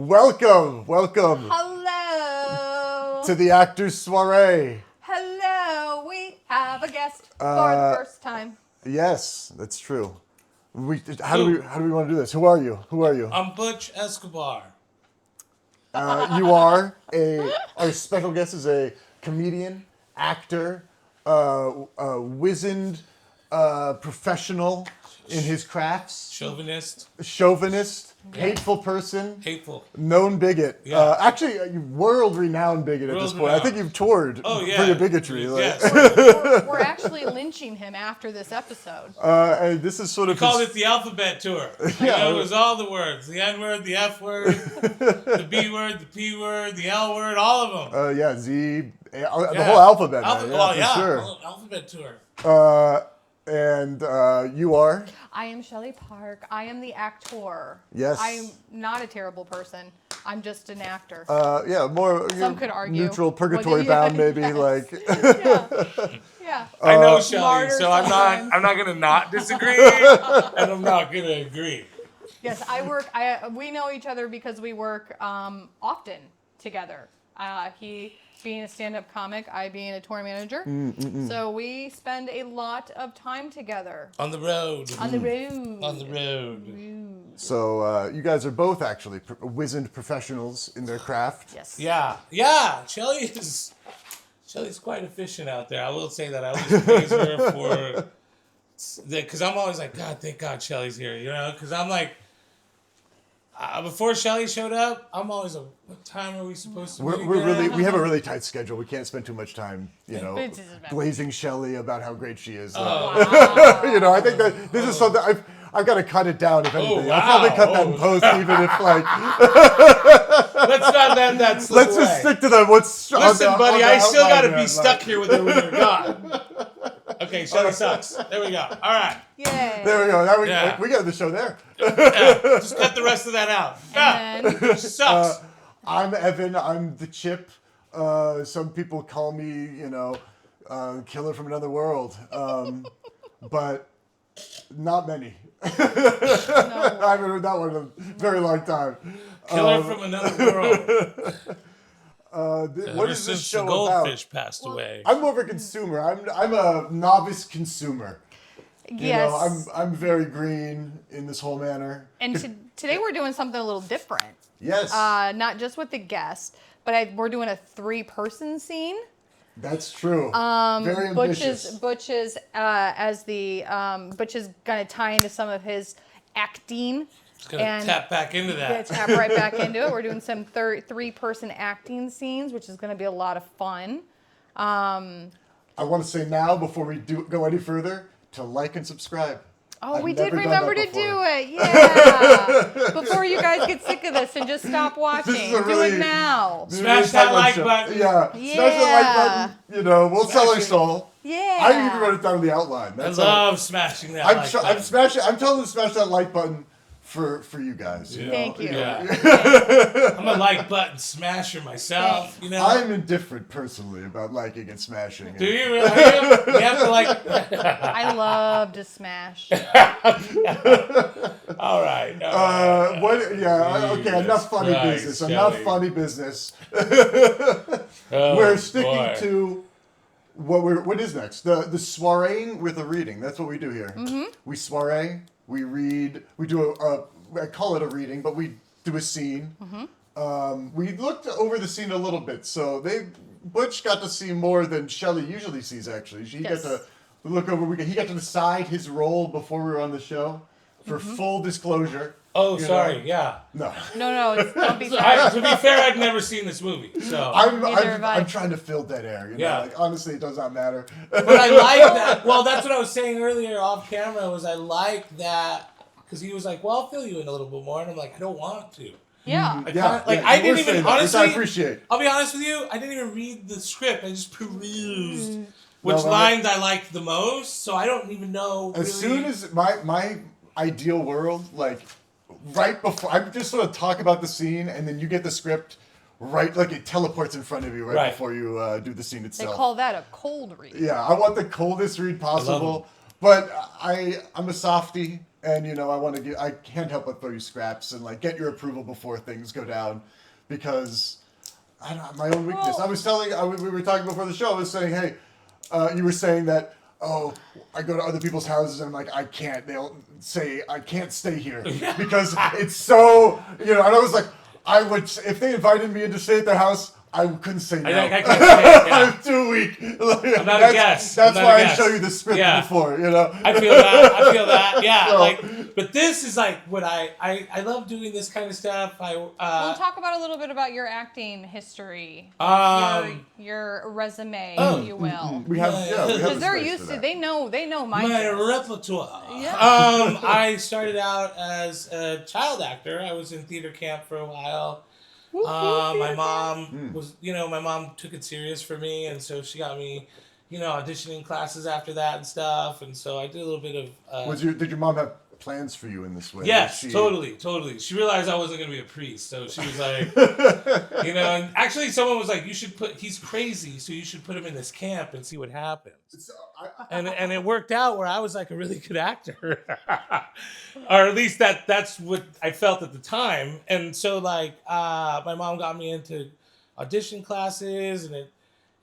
Welcome Hello. to the Actors Soiree. Hello. We have a guest for the first time. Yes, that's true. How do we want to do this? Who are you? I'm Butch Escobar. You are our special guest is a comedian, actor, wizened professional in his crafts, chauvinist, hateful person, known bigot. Yeah. Actually, world-renowned bigot at this point. I think you've toured for your bigotry. Yes. We're actually lynching him after this episode. And this is sort of... We called it the alphabet tour. Yeah. It was all the words. The N word, the F word, the B word, the P word, the L word, all of them. The whole alphabet. Sure. Alphabet tour. And you are? I am Shelley Park. I am the actor. Yes. I'm not a terrible person. I'm just an actor. More Some could argue. Neutral, purgatory bound, maybe. Yes. Like. Yeah. I know Shelley, Smarter so I'm sometimes. not gonna not disagree, and I'm not gonna agree. Yes, we know each other because we work often together. He being a stand-up comic, I being a tour manager. So we spend a lot of time together. On the road. So you guys are both actually wizened professionals in their craft. Yes. Yeah. Shelley's quite efficient out there. I will say that. I always praise her for because I'm always like, God, thank God Shelley's here. You know, because I'm like. Before Shelley showed up, I'm always like, what time are we supposed to be? We have a really tight schedule. We can't spend too much time, blazing Shelley about how great she is. Wow. I think that this is something I've got to cut it down if anything. Wow. I'll probably cut that in post, even if like. Let's not let that slip Let's just stick to the what's. Listen, buddy, I still got to be man, stuck here with her when you're gone. Okay, Shelley sucks. There we go. All right. Yay. There we go. We got the show there. Just cut the rest of that out. And Sucks. I'm Evan. I'm the Chip. Some people call me, Killer from Another World. But not many. I haven't heard that one in a very long time. Killer from Another World. What is this show the about? goldfish passed away. I'm more of a consumer. I'm a novice consumer. yes. I'm very green in this whole manner. And today we're doing something a little different. Yes. Not just with the guest, but we're doing a 3-person scene. That's true. Very ambitious. Butch is Butch is gonna tie into some of his acting. Just gonna tap back into that. Gonna tap right back into it. We're doing some 3-person acting scenes, which is gonna be a lot of fun. I want to say now, before we go any further, to like and subscribe. Oh, we never did done remember that to before. do it. Yeah. Before you guys get sick of this and just stop watching. Do it now. Smash that like button. Yeah. Smash that like button. We'll sell our soul. Yeah. I didn't even write it down in the outline. I love smashing that like button. I'm telling them to smash that like button for you guys. Thank you. Yeah. I'm a like button smasher myself. I'm indifferent personally about liking and smashing. Do you really? You have to like. I love to smash. All right. Okay. Enough funny business. Shelley. Enough funny business. Oh, We're sticking boy. to what is next? The soireeing with a reading. That's what we do here. Mm-hmm. We soiree. We read. We do I call it a reading, but we do a scene. Mm-hmm. We looked over the scene a little bit, so Butch got to see more than Shelley usually sees. Actually, he got to look over. He got to decide his role before we were on the show. For full disclosure. Oh, sorry. Yeah. No. No. Don't be sorry. To be fair, I'd never seen this movie, so. I'm trying to fill dead air. Honestly, it does not matter. But I like that. Well, that's what I was saying earlier off camera. I like that because he was like, "Well, I'll fill you in a little bit more," and I'm like, "I don't want to." Yeah. I didn't even honestly. I appreciate. I'll be honest with you. I didn't even read the script. I just perused which lines I liked the most. So I don't even know. As soon as my ideal world, like right before, I'm just sort of talk about the scene, and then you get the script. Right, like it teleports in front of you right before you do the scene itself. They call that a cold read. Yeah, I want the coldest read possible. But I'm a softie. and I can't help but throw you scraps and like get your approval before things go down, because I don't my own weakness. Well- We were talking before the show. I was saying, hey, you were saying that. Oh, I go to other people's houses and I'm like, I can't. They'll say I can't stay here because it's so, and I was like, I would, if they invited me in to stay at their house, I couldn't say no. I can't say it, yeah. I'm too weak. I'm not a guest. That's I'm not why a I guest. show you the script Yeah. before, I feel that. Yeah. So- But this is like what I love doing this kind of stuff. We'll talk about a little bit about your acting history, your resume, Oh. if you will. We have, we have Because the they're space used for to, that. they know my my gifts. repertoire. Yeah. I started out as a child actor. I was in theater camp for a while. My mom was, my mom took it serious for me, and so she got me, auditioning classes after that and stuff, and so I did a little bit of. Did your mom have plans for you in this way? Yes, Was she- totally. She realized I wasn't going to be a priest, so she was like, and actually someone was like, he's crazy, so you should put him in this camp and see what happens. So, And it worked out where I was like a really good actor, or at least that's what I felt at the time. And so like my mom got me into audition classes, and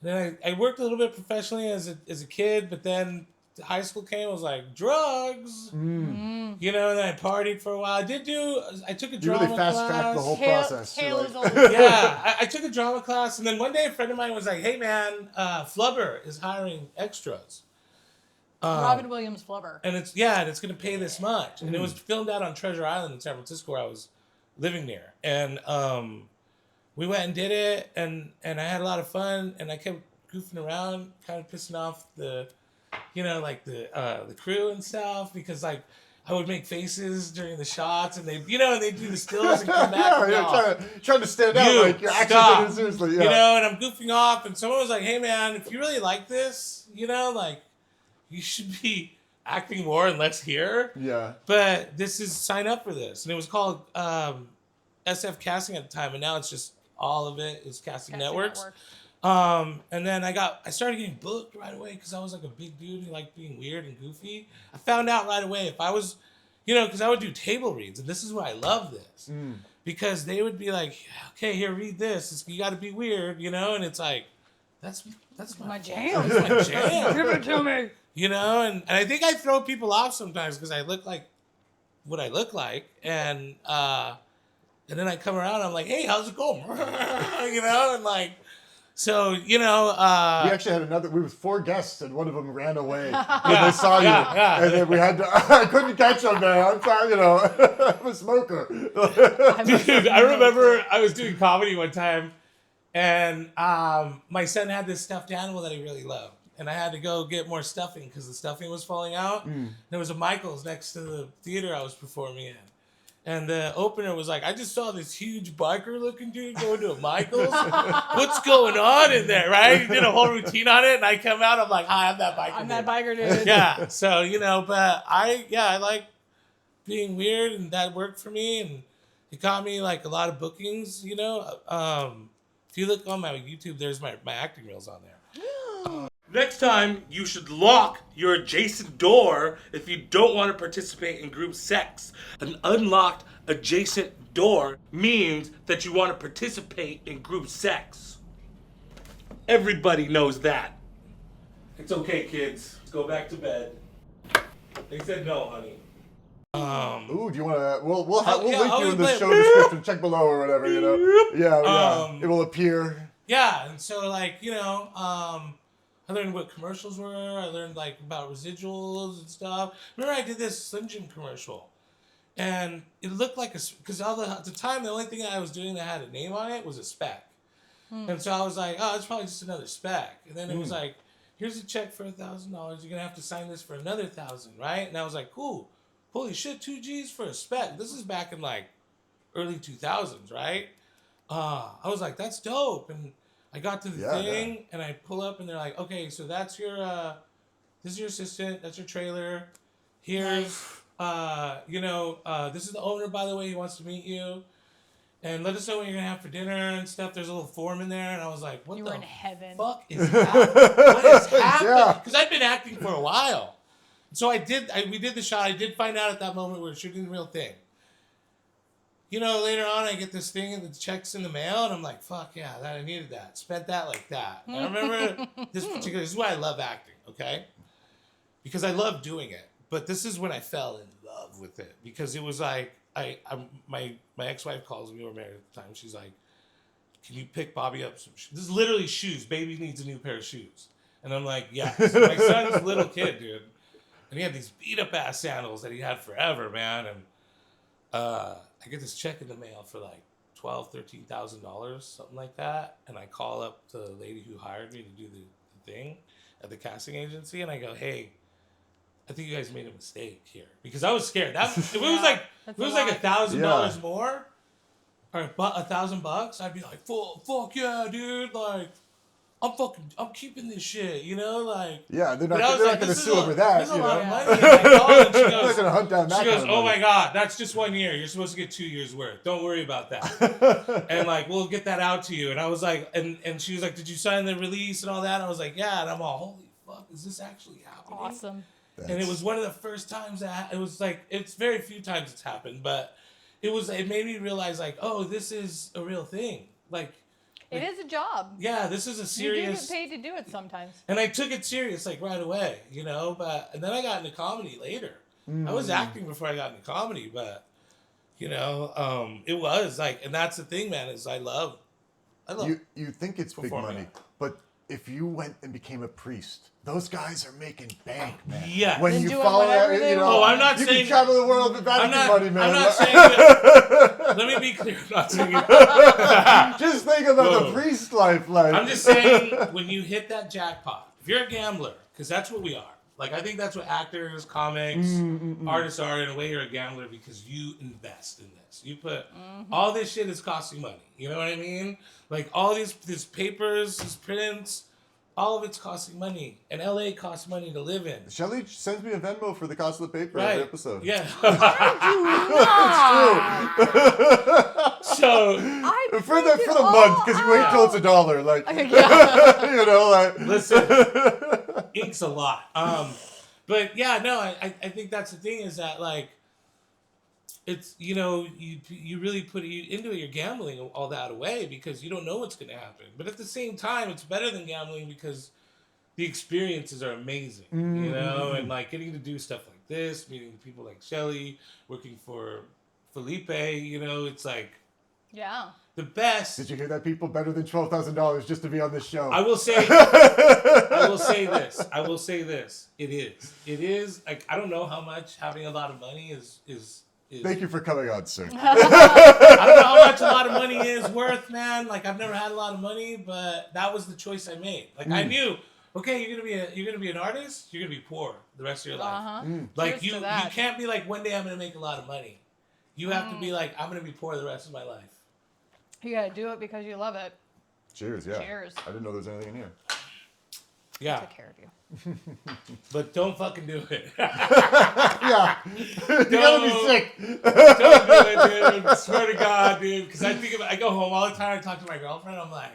then I worked a little bit professionally as a kid, but then high school came. I was like drugs, and then I partied for a while. I took a you drama really fast class. tracked the whole Hail- process. You're Hail like- is old. Yeah, I took a drama class, and then one day a friend of mine was like, "Hey man, Flubber is hiring extras." Robin Williams Flubber. And it's going to pay this much. And it was filmed out on Treasure Island in San Francisco, where I was living near. And we went and did it, and I had a lot of fun, and I kept goofing around, kind of pissing off the crew and stuff, because like I would make faces during the shots, and they do the stills and come back. and go, trying to stand out, like you're actually stop. taking it seriously. Yeah. And I'm goofing off, and someone was like, "Hey man, if you really like this, you should be acting more and less here." Yeah. But this is sign up for this, and it was called SF Casting at the time, and now it's just all of it is Casting Networks. And then I started getting booked right away because I was like a big dude who liked being weird and goofy. I found out right away if I was, because I would do table reads, and this is why I love this, because they would be like, "Okay, here, read this. You got to be weird, and it's like, that's My jam. That's my jam. Give it to me. And I think I throw people off sometimes because I look like what I look like, and then I come around, I'm like, "Hey, how's it going?" And like, so We actually had we was 4 guests, and one of them ran away when they saw you, yeah. and then we had to. I couldn't catch them, man. I'm sorry, I'm a smoker. dude, I remember I was doing comedy one time, and my son had this stuffed animal that he really loved. And I had to go get more stuffing because the stuffing was falling out. There was a Michael's next to the theater I was performing in. And the opener was like, "I just saw this huge biker-looking dude going to a Michael's. What's going on in there?" Right? He did a whole routine on it, and I come out, I'm like, "Hi, I'm that biker I'm dude." that biker dude. Yeah, so, but I like being weird, and that worked for me, and it got me, like, a lot of bookings, If you look on my YouTube, there's my acting reels on there. Next time, you should lock your adjacent door if you don't want to participate in group sex. An unlocked adjacent door means that you want to participate in group sex. Everybody knows that. It's okay, kids. Go back to bed. They said no, honey. Ooh, do you want to? We'll link I'll you in the play- show description. Check below or whatever. Yeah. It will appear. Yeah, and so I learned what commercials were. I learned about residuals and stuff. Remember, I did this Slim Jim commercial, and it looked like because at the time the only thing I was doing that had a name on it was a spec, and so I was like, "Oh, it's probably just another spec." And then it was like, "Here's a check for $1,000. You're gonna have to sign this for another 1,000, right?" And I was like, "Cool, holy shit, 2 G's for a spec." This is back in early 2000s, right? I was like, "That's dope," and I got to the thing, and I pull up, and they're like, "Okay, so that's your, this is your assistant, that's your trailer. Here's, this is the owner, by the way, he wants to meet you. And let us know what you're going to have for dinner and stuff." There's a little form in there, and I was like, what You the were in heaven. fuck is happening? What is happening? Yeah. Because I've been acting for a while. So we did the shot. I did find out at that moment we were shooting the real thing. You know, later on, I get this thing and the check's in the mail, and I'm like, fuck yeah, I needed that. Spent that like that. And I remember this is why I love acting, okay? Because I love doing it. But this is when I fell in love with it. Because it was like, my ex-wife calls me, we were married at the time, she's like, can you pick Bobby up some shoes? This is literally shoes. Baby needs a new pair of shoes. And I'm like, yes. My son's a little kid, dude. And he had these beat-up-ass sandals that he had forever, man. And I get this check in the mail for like $12,000-$13,000, something like that. And I call up the lady who hired me to do the thing at the casting agency, and I go, "Hey, I think you guys made a mistake here," because I was scared. If it was like $1,000 more or $1,000, I'd be like, "Fuck yeah, dude!" Like, I'm keeping this shit, you know, like. Yeah, they're not gonna sue over that. There's a lot of money. And I called and she goes, they're not gonna hunt down that. She goes, kind of "Oh money. my God, that's just 1 year. You're supposed to get 2 years worth. Don't worry about that." And like, we'll get that out to you. And I was like, and she was like, "Did you sign the release and all that?" And I was like, "Yeah." And I'm all, holy fuck, is this actually happening? Awesome. And it was one of the first times that it was like, it's very few times it's happened, but it made me realize like, oh, this is a real thing. Like, it is a job. Yeah, this is a serious. You do get paid to do it sometimes. And I took it serious like right away, you know. And then I got into comedy later. I was acting before I got into comedy, but you know, it was like, and that's the thing, man. Is I love. You think it's big money, but if you went and became a priest, those guys are making bank, man. Yeah. When Then you doing follow that, whatever they you know, want. I'm not you saying can travel the world with Vatican money, man. I'm not saying that. Let me be clear. I'm not saying it. Just think about the priest life, like. I'm just saying, when you hit that jackpot, if you're a gambler, because that's what we are. Like, I think that's what actors, comics, artists are. In a way, you're a gambler because you invest in this. You put all this shit is costing money. You know what I mean? Like all these papers, these prints, all of it's costing money. And LA costs money to live in. Shelley sends me a Venmo for the cost of the paper Right. every episode. Yeah. It's true. So for the month, because you wait till it's $1, like Yeah. you know, like. listen, ink's a lot. But yeah, no, I think that's the thing is that like, it's, you know, you really put it into it, you're gambling all that away because you don't know what's going to happen. But at the same time, it's better than gambling because the experiences are amazing, you know, and like getting to do stuff like this, meeting people like Shelley, working for Felipe, you know, it's like Yeah. the best. Did you hear that, people? Better than $12,000 just to be on this show. I will say this. It is like, I don't know how much having a lot of money is. Thank you for coming on, sir. I don't know how much a lot of money is worth, man. Like, I've never had a lot of money, but that was the choice I made. Like, I knew, okay, you're gonna be an artist. You're gonna be poor the rest of your life. Like, you can't be like, one day I'm gonna make a lot of money. You have to be like, I'm gonna be poor the rest of my life. You gotta do it because you love it. Cheers, yeah. Cheers. I didn't know there was anything in here. Yeah, Take care of you. but don't fucking do it. Yeah. You gotta be sick. Don't do it, dude. I swear to God, dude. Because I go home all the time. I talk to my girlfriend. I'm like,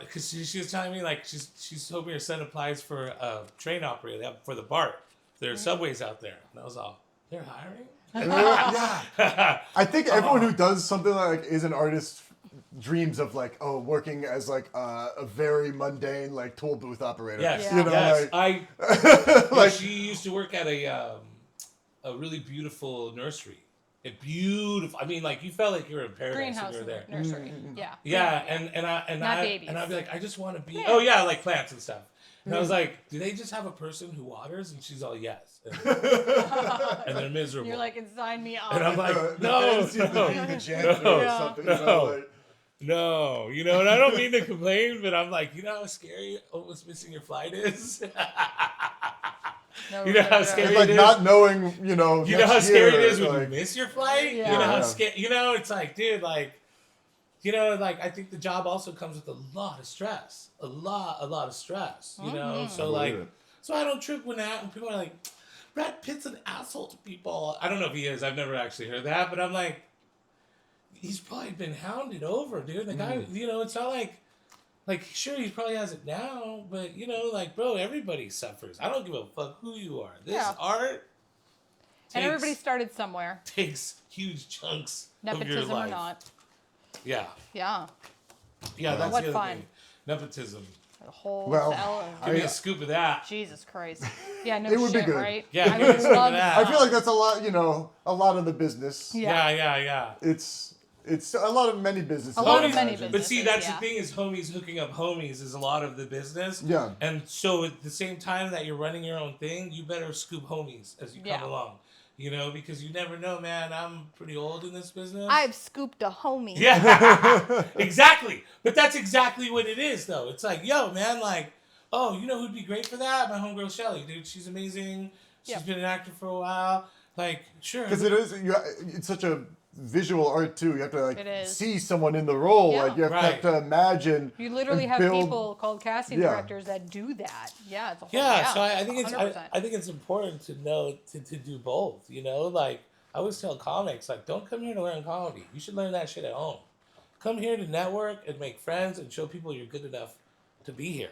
because she was telling me like she's hoping her son applies for a train operator for the BART. There are subways out there, and I was all, they're hiring. Yeah. I think everyone who does something like is an artist dreams of like, oh, working as like a very mundane like toll booth operator. Yes, you know, yes. like, Like she used to work at a really beautiful nursery. I mean, like you felt like you were in paradise Greenhouse when you were there. nursery. Yeah. Yeah, Babies. and I'd be like, I just want to be. Yeah. Oh yeah, like plants and stuff. And I was like, do they just have a person who waters? And she's all yes. And they're miserable. You're like, sign me up. And I'm like, the no, fantasy of being the janitor no, or something. You know, like, no, you know, and I don't mean to complain, but I'm like, you know how scary almost missing your flight is? No, You know how scary it's like it is? not knowing, you know. You know how next scary year, it is when like, you miss your flight? Yeah. You know how Yeah. scary, you know, it's like, dude, like, you know, like, I think the job also comes with a lot of stress. A lot of stress, you know? So, like, so I don't trip when people are like, Brad Pitt's an asshole to people. I don't know if he is. I've never actually heard that, but I'm like, he's probably been hounded over, dude. The guy, you know, it's not like Like, sure, he probably has it now, but, you know, like, bro, everybody suffers. I don't give a fuck who you are. This art and everybody started somewhere. Takes huge chunks of your Nepotism life. or not. Yeah. Yeah. Yeah, that's What the other fun. thing. Nepotism. A whole Well, Give me a scoop of that. Jesus Christ. Yeah, no It would be shit, good. right? Yeah, I give me would some of love that. I feel like that's a lot, you know, a lot of the business. Yeah. It's a lot of many businesses. A lot of Homies- many But businesses, see, that's yeah. the thing is homies hooking up homies is a lot of the business. Yeah. And so at the same time that you're running your own thing, you better scoop homies as you come along. You know, because you never know, man. I'm pretty old in this business. I've scooped a homie. Yeah, exactly. But that's exactly what it is, though. It's like, yo, man, like, oh, you know who'd be great for that? My homegirl Shelley, dude. She's amazing. She's been an actor for a while. Like, sure. Because it's such a visual art too. You have to like It is. see someone in the role. Yeah. Like you have to imagine. You literally and have build- people called casting directors that do that. Yeah, it's a whole Yeah, so I think it's 100%. I think it's important to know to do both. You know, like I always tell comics, like don't come here to learn comedy. You should learn that shit at home. Come here to network and make friends and show people you're good enough to be here.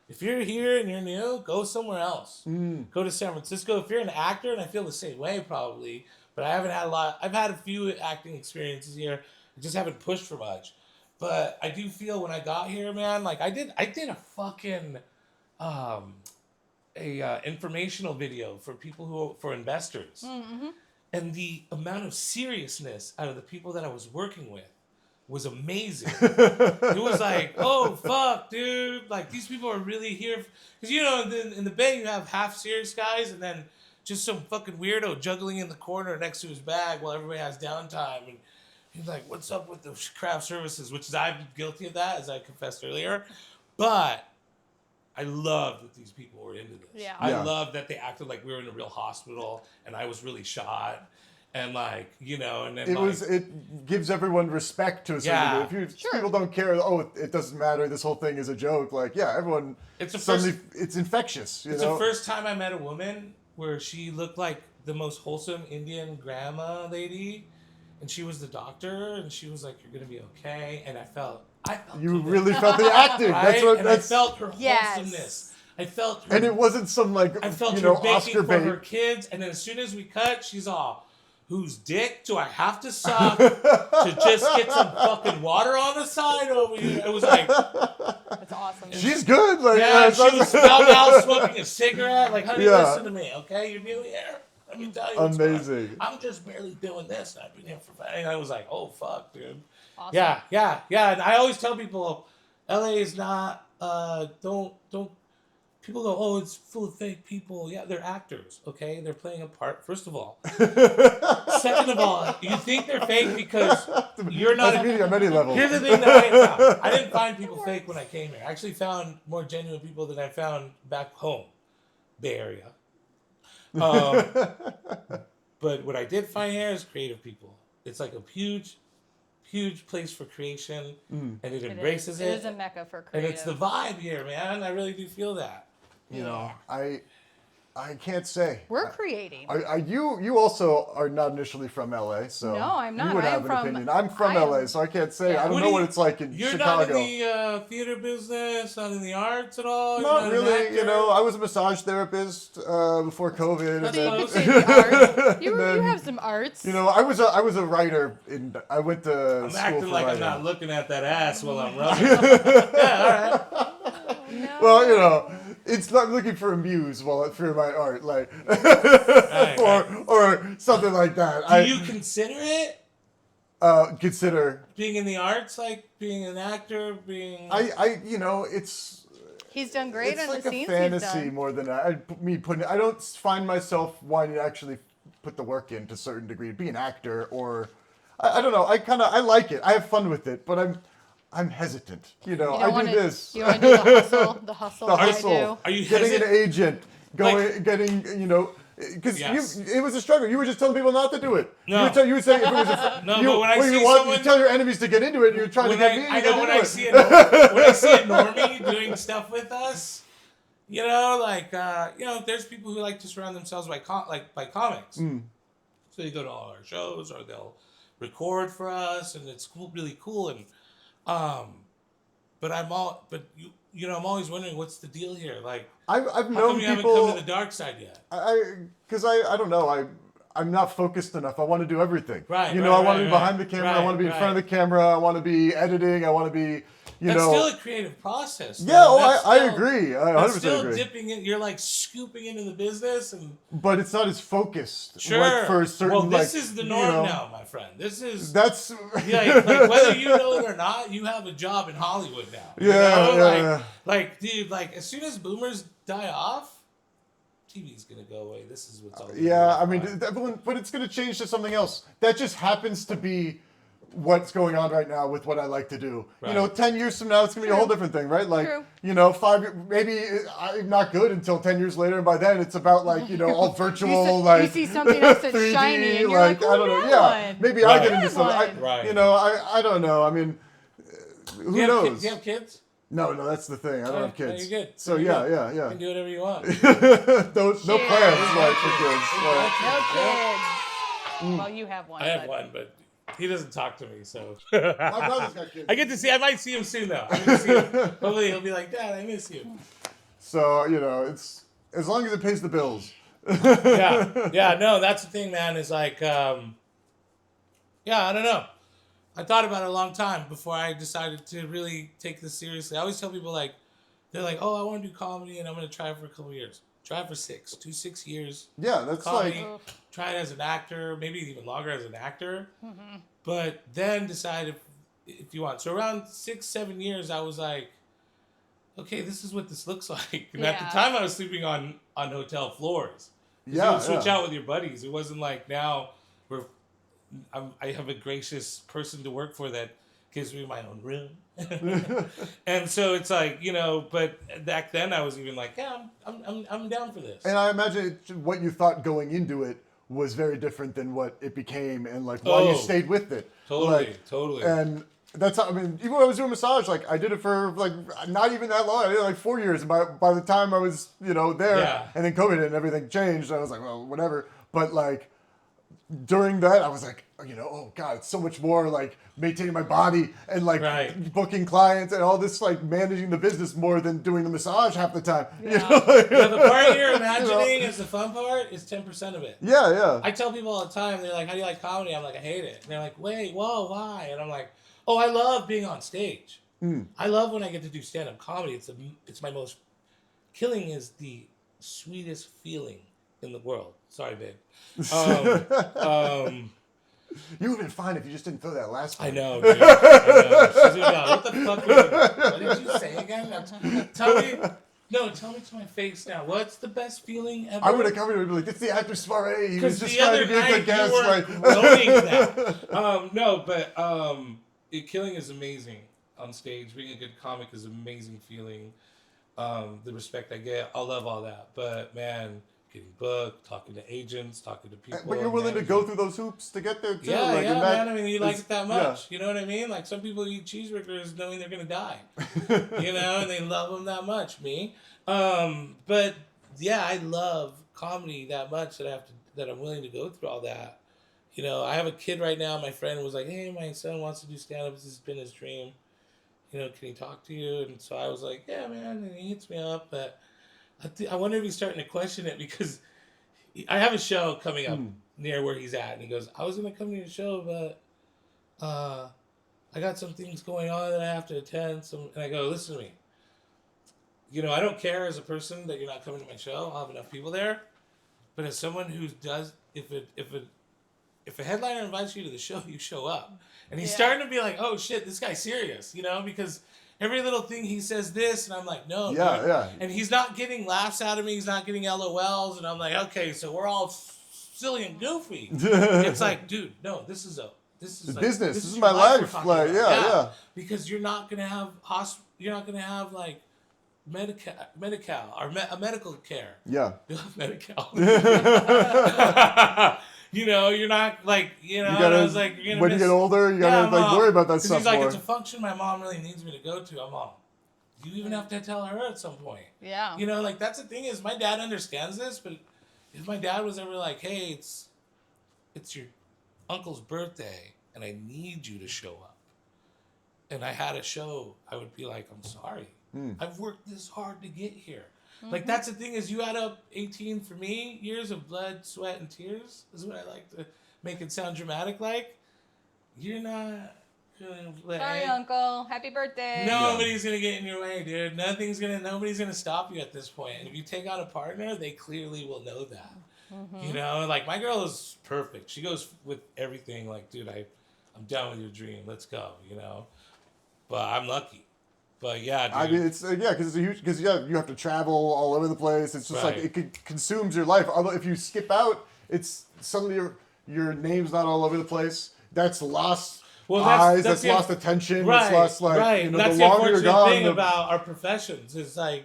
If you're here and you're new, go somewhere else. Go to San Francisco. If you're an actor, and I feel the same way probably, but I haven't had a lot. I've had a few acting experiences here. I just haven't pushed for much. But I do feel when I got here, man, like I did a fucking informational video for people for investors. And the amount of seriousness out of the people that I was working with was amazing. It was like, oh fuck, dude! Like these people are really here because you know in the Bay you have half serious guys and then just some fucking weirdo juggling in the corner next to his bag while everybody has downtime and he's like, "What's up with the craft services?" Which is I'm guilty of that, as I confessed earlier, but I loved that these people were into this. Yeah. I loved that they acted like we were in a real hospital and I was really shot. And like, you know, and then it gives everyone respect to a certain degree. If people don't care, it doesn't matter, this whole thing is a joke, like everyone it's infectious. It's the first time I met a woman where she looked like the most wholesome Indian grandma lady and she was the doctor and she was like, "You're gonna be okay," and I felt you really felt the acting. Right? I felt her wholesomeness. I felt her, and it wasn't some like I felt her baking Oscar for bait. her kids, and then as soon as we cut, she's all, "Whose dick do I have to suck to just get some fucking water on the side over here?" It was like, that's awesome. She's good. Like, she was out smoking a cigarette. Like, honey, listen to me, okay? You're new here. Let me tell you. Amazing. I'm just barely doing this. And I've been here for. And I was like, oh fuck, dude. Awesome. Yeah. And I always tell people, LA is not. Don't. People go, "Oh, it's full of fake people." Yeah, they're actors, okay? They're playing a part, first of all. Second of all, you think they're fake because you're not... on many levels. Here's the thing that I found. I didn't find people fake when I came here. I actually found more genuine people than I found back home. Bay Area. But what I did find here is creative people. It's like a huge place for creation, and it embraces it. It is a mecca for creative. And it's the vibe here, man. I really do feel that. You know, I can't say. We're creating. You also are not initially from LA, so no, I'm not. You would have an opinion. I'm from LA, so I can't say. I don't know what it's like in Chicago. You're not in the theater business, not in the arts at all. Not really. You know, I was a massage therapist before COVID. So and you then, could say the arts. You then, have some arts. You know, I was a writer. I went to I'm school acting for like writing. I'm not looking at that ass while I'm running. Yeah, all right. No. Well, you know, it's not looking for a muse for my art, like, or something like that. Do you consider it? Consider Being in the arts, like being an actor, being... you know, it's... He's done great it's on like the scenes a fantasy he's done. more than I don't find myself wanting to actually put the work in to a certain degree, be an actor, or... I don't know, I like it. I have fun with it, but I'm hesitant. You know, I do this. You want to do the hustle The like hustle. I do. Are you getting hesitant? an agent, getting, you know, because Yes. it was a struggle. You were just telling people not to do it. No. You would say if it was a, No, you, but when I see you tell your enemies to get into it, and you're trying to get me to get into when it. I see a normie doing stuff with us, you know, like there's people who like to surround themselves by comics. So they go to all our shows or they'll record for us, and it's cool, really cool. And but I'm always wondering what's the deal here. Like, I've how known come you haven't people. come to the dark side yet? Because I don't know. I'm not focused enough. I want to do everything. Right. I want to be behind the camera. I want to be in front of the camera. I want to be editing. I want to be. That's still a creative process. Though. Yeah, I agree. I 100% still agree. dipping in. You're like scooping into the business, but it's not as focused. Sure. Like for certain. Well, this is the norm now, my friend. That's. Yeah, like whether you know it or not, you have a job in Hollywood now. Yeah. Like, dude, like as soon as boomers die off, TV's gonna go away. This is what's all. Yeah, I mean, but it's gonna change to something else. That just happens to be what's going on right now with what I like to do. Right. 10 years from now, it's going to be a whole different thing, right? Like, True. 5, maybe I'm not good until 10 years later. And by then it's about like, all virtual, you see something else that's 3D, shiny and you're like, I don't know. Yeah. one. Maybe Right. I get into something. Right. I don't know. I mean, who knows? Do you have kids? No, that's the thing. I don't have kids. You're good. So You're good. yeah. You can do whatever you want. No plans like for kids. No kids. Well, you have one. I have but- one, but he doesn't talk to me, so. My brother's got kids. I might see him soon, though. Hopefully he'll be like, Dad, I miss you. So, it's as long as it pays the bills. Yeah, no, that's the thing, man, is like, I don't know. I thought about it a long time before I decided to really take this seriously. I always tell people, like, they're like, oh, I want to do comedy and I'm going to try it for a couple of years. Try it for 6 years. Yeah, that's Comedy, like... try it as an actor, maybe even longer as an actor. Mm-hmm. But then decide if you want. So around 6-7 years, I was like, okay, this is what this looks like. And at the time, I was sleeping on hotel floors. You would switch out with your buddies. It wasn't like now I have a gracious person to work for that gives me my own room. And so it's like, but back then I was even like, yeah, I'm down for this. And I imagine what you thought going into it was very different than what it became and like why you stayed with it. Totally. And that's how, even when I was doing massage, like I did it for like not even that long. I did it like 4 years. And by the time I was, there and then COVID hit and everything changed, I was like, well, whatever. But like during that, I was like, oh God, it's so much more like maintaining my body and like booking clients and all this, like managing the business more than doing the massage half the time. Yeah. The part you're imagining is the fun part is 10% of it. Yeah. I tell people all the time, they're like, how do you like comedy? I'm like, I hate it. And they're like, wait, whoa, why? And I'm like, oh, I love being on stage. I love when I get to do stand-up comedy. It's my most... Killing is the sweetest feeling in the world. Sorry, babe. You would have been fine if you just didn't throw that last one. I know, dude. She's like, what the fuck what did you say again? Tell me to my face now. What's the best feeling ever? I would have covered it and be like, it's the actor Soiree. He was just the trying other to be a night good guest. you were gloating that. No, but killing is amazing on stage. Being a good comic is an amazing feeling. The respect I get, I love all that. But man, getting booked, talking to agents, talking to people. But you're willing to go through those hoops to get there too. Yeah, like, man. I mean, you like it that much. Yeah. You know what I mean? Like some people eat cheeseburgers knowing they're gonna die. And they love them that much. Me, but yeah, I love comedy that much that I'm willing to go through all that. I have a kid right now. My friend was like, "Hey, my son wants to do stand-up. This has been his dream. Can he talk to you?" And so I was like, "Yeah, man." And he hits me up, but I wonder if he's starting to question it because I have a show coming up near where he's at, and he goes, "I was gonna come to your show, but I got some things going on that I have to attend." And I go, "Listen to me. I don't care as a person that you're not coming to my show. I'll have enough people there. But as someone who does, if a headliner invites you to the show, you show up." And he's starting to be like, "Oh shit, this guy's serious," because every little thing he says this, and I'm like, "No, dude." And he's not getting laughs out of me. He's not getting LOLs, and I'm like, "Okay, so we're all silly and goofy." It's like, dude, no, this is like, business. This is your my life. Like, yeah. Because you're not gonna have like Medi-Cal or a medical care. Yeah. Medi-Cal. You're not like, gotta, I was like, you're gonna when you get older, you gotta worry about that stuff he's like, more. it's a function my mom really needs me to go to. I'm all, you even have to tell her at some point. Yeah. That's the thing is my dad understands this, but if my dad was ever like, hey, it's your uncle's birthday and I need you to show up. and I had a show, I would be like, I'm sorry. I've worked this hard to get here. Like, that's the thing, is you add up 18, for me, years of blood, sweat, and tears, is what I like to make it sound dramatic like. You're not gonna play. Sorry, Uncle. Happy birthday. Nobody's gonna get in your way, dude. Nobody's gonna stop you at this point. And if you take on a partner, they clearly will know that. You know, like, my girl is perfect. She goes with everything. Like, dude, I'm done with your dream. Let's go. You know, but I'm lucky. But yeah, dude. I mean, it's because it's a huge you have to travel all over the place. It's just like it consumes your life. Although if you skip out, it's suddenly your name's not all over the place. That's lost eyes. That's lost attention. Right, it's lost right. You know, That's the longer unfortunate you're gone. thing about our professions is like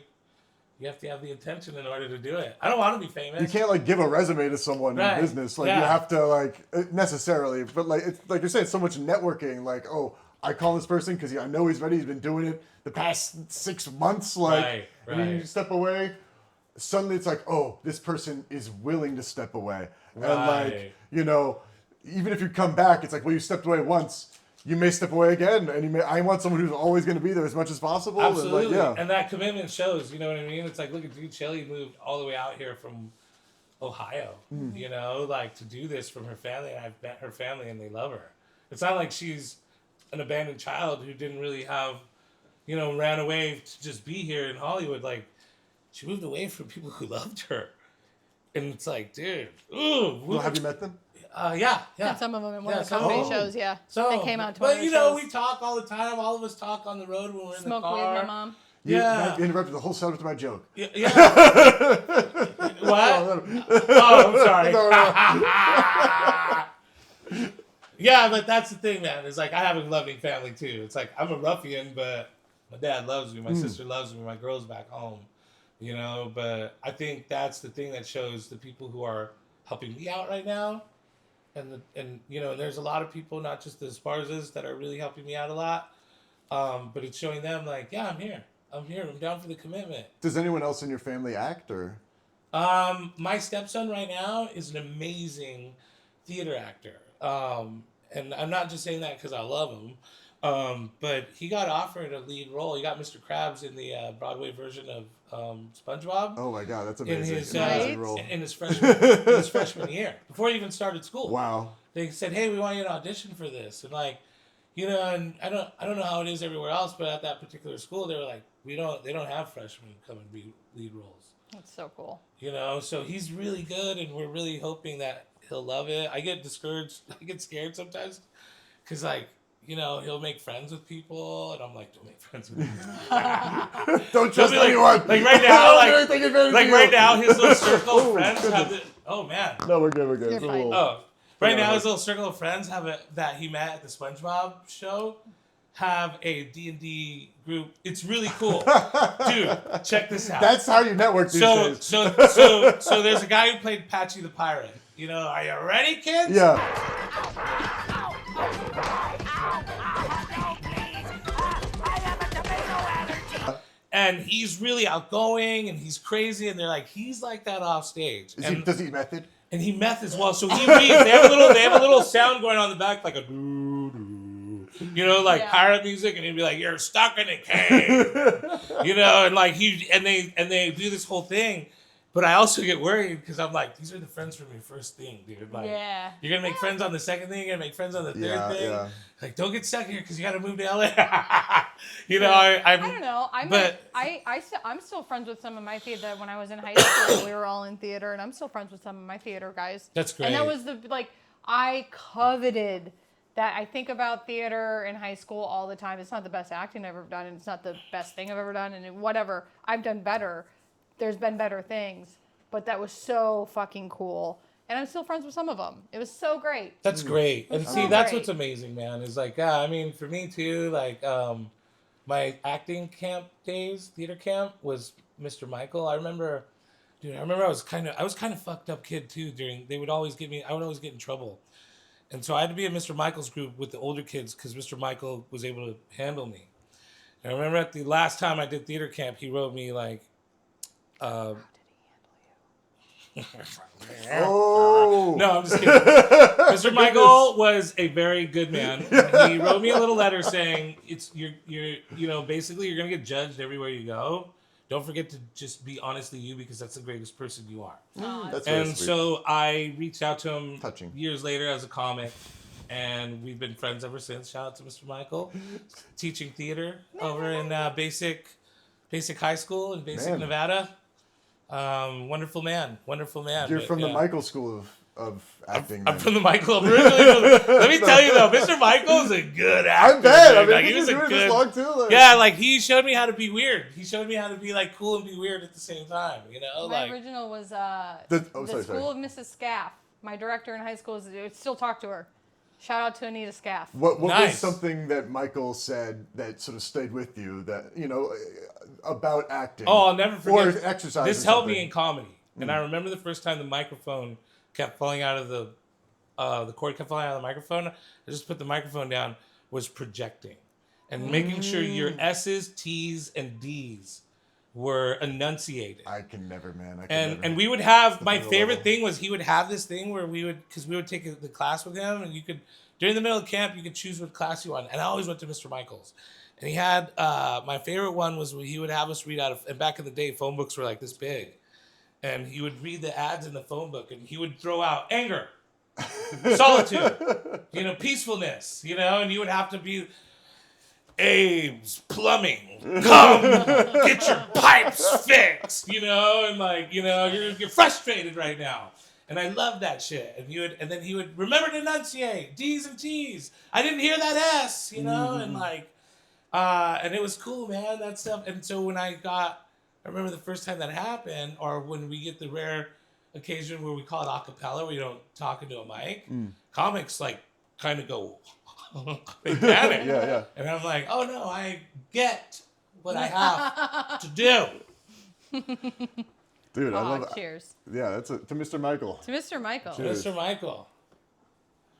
you have to have the attention in order to do it. I don't want to be famous. You can't like give a resume to someone in business. Like you have to like necessarily, but like it's like you're saying, so much networking. Like, oh, I call this person because I know he's ready. He's been doing it the past 6 months. Like, and then you step away. Suddenly, it's like, oh, this person is willing to step away, and like, you know, even if you come back, it's like, well, you stepped away once. You may step away again, and I want someone who's always going to be there as much as possible. Absolutely, and, like, and that commitment shows. You know what I mean? It's like, look at dude, Shelley moved all the way out here from Ohio. You know, like to do this from her family. And I've met her family, and they love her. It's not like she's an abandoned child who didn't really have, you know, ran away to just be here in Hollywood. Like, she moved away from people who loved her, and it's like, dude, ooh. Well, have you met them? Yeah. And some of them in one of the comedy shows, So they came out to one of but the you know, shows. we talk all the time. All of us talk on the road when we're in Smoke the car. weed with my mom. You interrupted the whole subject of my joke. Yeah. What? Oh, I'm sorry. Yeah, but that's the thing, man. It's like I have a loving family too. It's like I'm a ruffian, but my dad loves me. My sister loves me. My girl's back home. You know, but I think that's the thing that shows the people who are helping me out right now. And you know, there's a lot of people, not just the Sparzas, that are really helping me out a lot. But it's showing them like, yeah, I'm here. I'm down for the commitment. Does anyone else in your family act or? My stepson right now is an amazing theater actor. And I'm not just saying that because I love him. But he got offered a lead role. He got Mr. Krabs in the Broadway version of SpongeBob. Oh my God, that's amazing! In his, amazing role. in his freshman year, before he even started school. Wow. They said, "Hey, we want you to audition for this," and like, you know, and I don't know how it is everywhere else, but at that particular school, they were like, they don't have freshmen come and be lead roles. That's so cool. You know, so he's really good, and we're really hoping that he'll love it. I get discouraged. I get scared sometimes because, like, you know, he'll make friends with people, and I'm like, don't make friends with me. Don't trust anyone. Like right now, like right now, his little circle of friends have the. Oh man. No, we're good. We're good. You're fine. Oh, right now, his little circle of friends that he met at the SpongeBob show have a D&D group. It's really cool, dude. Check this out. That's how you network these days. So there's a guy who played Patchy the Pirate. You know, are you ready, kids? Yeah. And he's really outgoing, and he's crazy, and they're like, he's like that off stage. Does he method? And he meth as well. So he reads. They have a little sound going on in the back, like a doo doo, you know, like pirate music, and he'd be like, "You're stuck in a cave," you know, and like they do this whole thing. But I also get worried because I'm like, these are the friends from your first thing, dude. Like, you're gonna make friends on the second thing, you're gonna make friends on the third thing. Yeah. Like, don't get stuck here because you got to move to LA. You know, I don't know. I'm still friends with some of my theater. When I was in high school, we were all in theater, and I'm still friends with some of my theater guys. That's great. And that was I coveted that. I think about theater in high school all the time. It's not the best acting I've ever done, and it's not the best thing I've ever done, and whatever. I've done better. There's been better things, but that was so fucking cool. And I'm still friends with some of them. It was so great. That's great. And see, that's what's amazing, man. Is like, I mean, for me too, like, my acting camp days, theater camp, was Mr. Michael. I remember I was kind of fucked up kid too. I would always get in trouble. And so I had to be in Mr. Michael's group with the older kids because Mr. Michael was able to handle me. And I remember at the last time I did theater camp, he wrote me like, how did he handle you? No, I'm just kidding. Mr. Michael was a very good man. He wrote me a little letter saying, basically you're gonna get judged everywhere you go. Don't forget to just be honestly you because that's the greatest person you are. That's very And sweet. so I reached out to him Touching. years later as a comic, and we've been friends ever since. Shout out to Mr. Michael, teaching theater over in Basic High School in Basic, Nevada. Wonderful man. You're from the Michael School of acting. I'm from the Michael. Let me tell you though, Mr. Michael is a good actor. I bet. Dude. I mean, like, he was a doing good. this long too. Like. Yeah, like he showed me how to be weird. He showed me how to be like cool and be weird at the same time. You know, My like original was sorry. School of Mrs. Scaff. My director in high school still talk to her. Shout out to Anita Scaff. What Nice. was something that Michael said that sort of stayed with you that about acting? Oh, I'll never forget. Or exercise. This or helped something. me in comedy, and I remember the first time the microphone kept falling out of the cord kept falling out of the microphone. I just put the microphone down. Was projecting, and making sure your S's, T's, and D's were enunciated. I can never, man. And we would have my another favorite level. thing was he would have this thing where we would take the class with him, and you could during the middle of camp you could choose what class you want, and I always went to Mr. Michael's, and he had my favorite one was he would have us read out of, and back in the day phone books were like this big, and he would read the ads in the phone book, and he would throw out anger, solitude, peacefulness, and you would have to be. Abe's Plumbing, come get your pipes fixed, and you're frustrated right now. And I love that shit. And then he would remember to enunciate D's and T's. I didn't hear that S, and and it was cool, man, that stuff. And so when I remember the first time that happened, or when we get the rare occasion where we call it a cappella, where you don't talk into a mic, comics kind of go, they panic. Yeah. And I'm like, oh no, I get what I have to do. Dude, I love it. Cheers. Yeah, that's to Mr. Michael. To Mr. Michael. Cheers. Mr. Michael.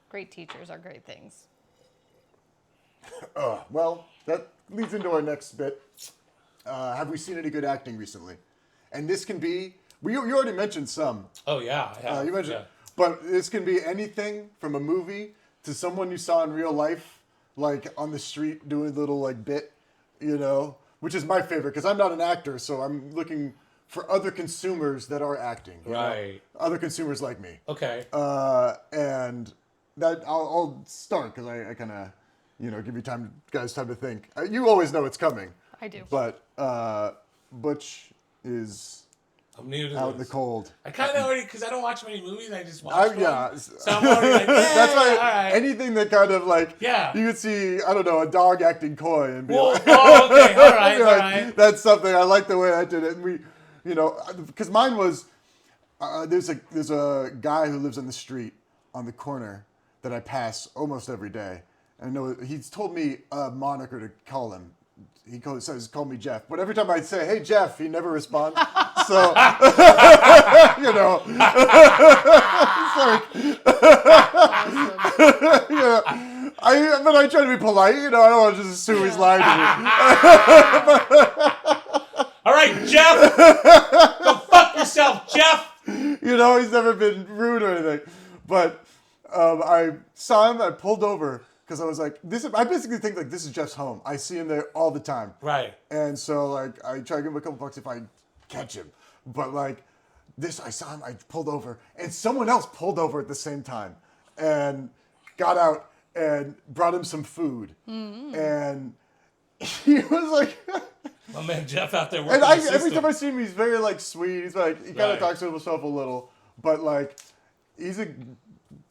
Great teachers are great things. Well, that leads into our next bit. Have we seen any good acting recently? And this can be, you already mentioned some. Oh yeah, I have. You mentioned, yeah. but this can be anything from a movie to someone you saw in real life, like on the street doing a little bit, which is my favorite because I'm not an actor, so I'm looking for other consumers that are acting. Right. Other consumers like me. Okay. And that I'll start because I kind of, give you guys time to think. You always know it's coming. I do. But Butch is I'm new to out in the this. cold. I kind of already, because I don't watch many movies, I just watch one. Yeah. So I'm already like, yeah, That's why all right. anything that kind of Yeah. you could see, I don't know, a dog acting coy and be Well, like, oh, okay, all right, be all like, right. that's something, I like the way I did it. And we, because mine was, there's a guy who lives on the street on the corner that I pass almost every day. And I know he's told me a moniker to call him. He says, call me Jeff. But every time I say, hey, Jeff, he never responds. So, it's like, but I try to be polite. I don't want to just assume he's lying to me. All right, Jeff. Go fuck yourself, Jeff. He's never been rude or anything. But I saw him. I pulled over. Because I was like, I basically think this is Jeff's home. I see him there all the time. Right. And so I try to give him a couple bucks if I catch him. But I saw him, I pulled over, and someone else pulled over at the same time and got out and brought him some food. And he was like, my man Jeff out there working and the every system. time I see him, he's very sweet. He's he kind of talks to himself a little, but he's a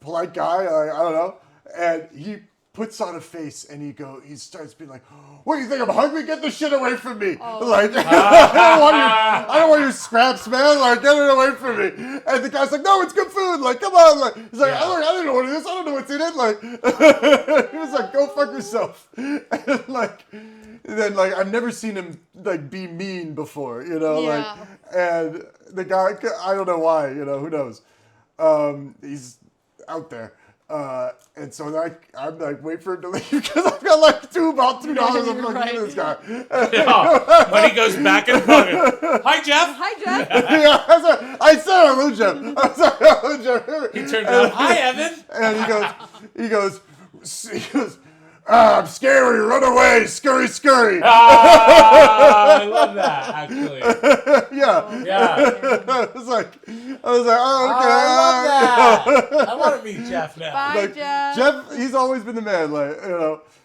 polite guy. I don't know. And he puts on a face and he starts being like, what do you think, I'm hungry? Get the shit away from me. I don't want your scraps, man. Get it away from me. And the guy's like, no, it's good food. Come on. He's like, Yeah. I don't know what it is. I don't know what's in it. He was like, go fuck yourself. And then I've never seen him be mean before, Yeah. and the guy, I don't know why, who knows. He's out there. And so I'm like, wait for it to leave because I've got like about $2 of fucking Right. this guy. Yeah. Money goes back in the pocket. Hi, Jeff. Hi, Jeff. Yeah, I said hello, Jeff. I said hello, Jeff. He turned around. Hi, Evan. And he goes, I'm scary, run away, scurry, scurry. Ah, I love that, actually. Yeah. Yeah. I was like, oh, okay. I love that. I want to meet Jeff now. Bye, Like, Jeff, he's always been the man, like,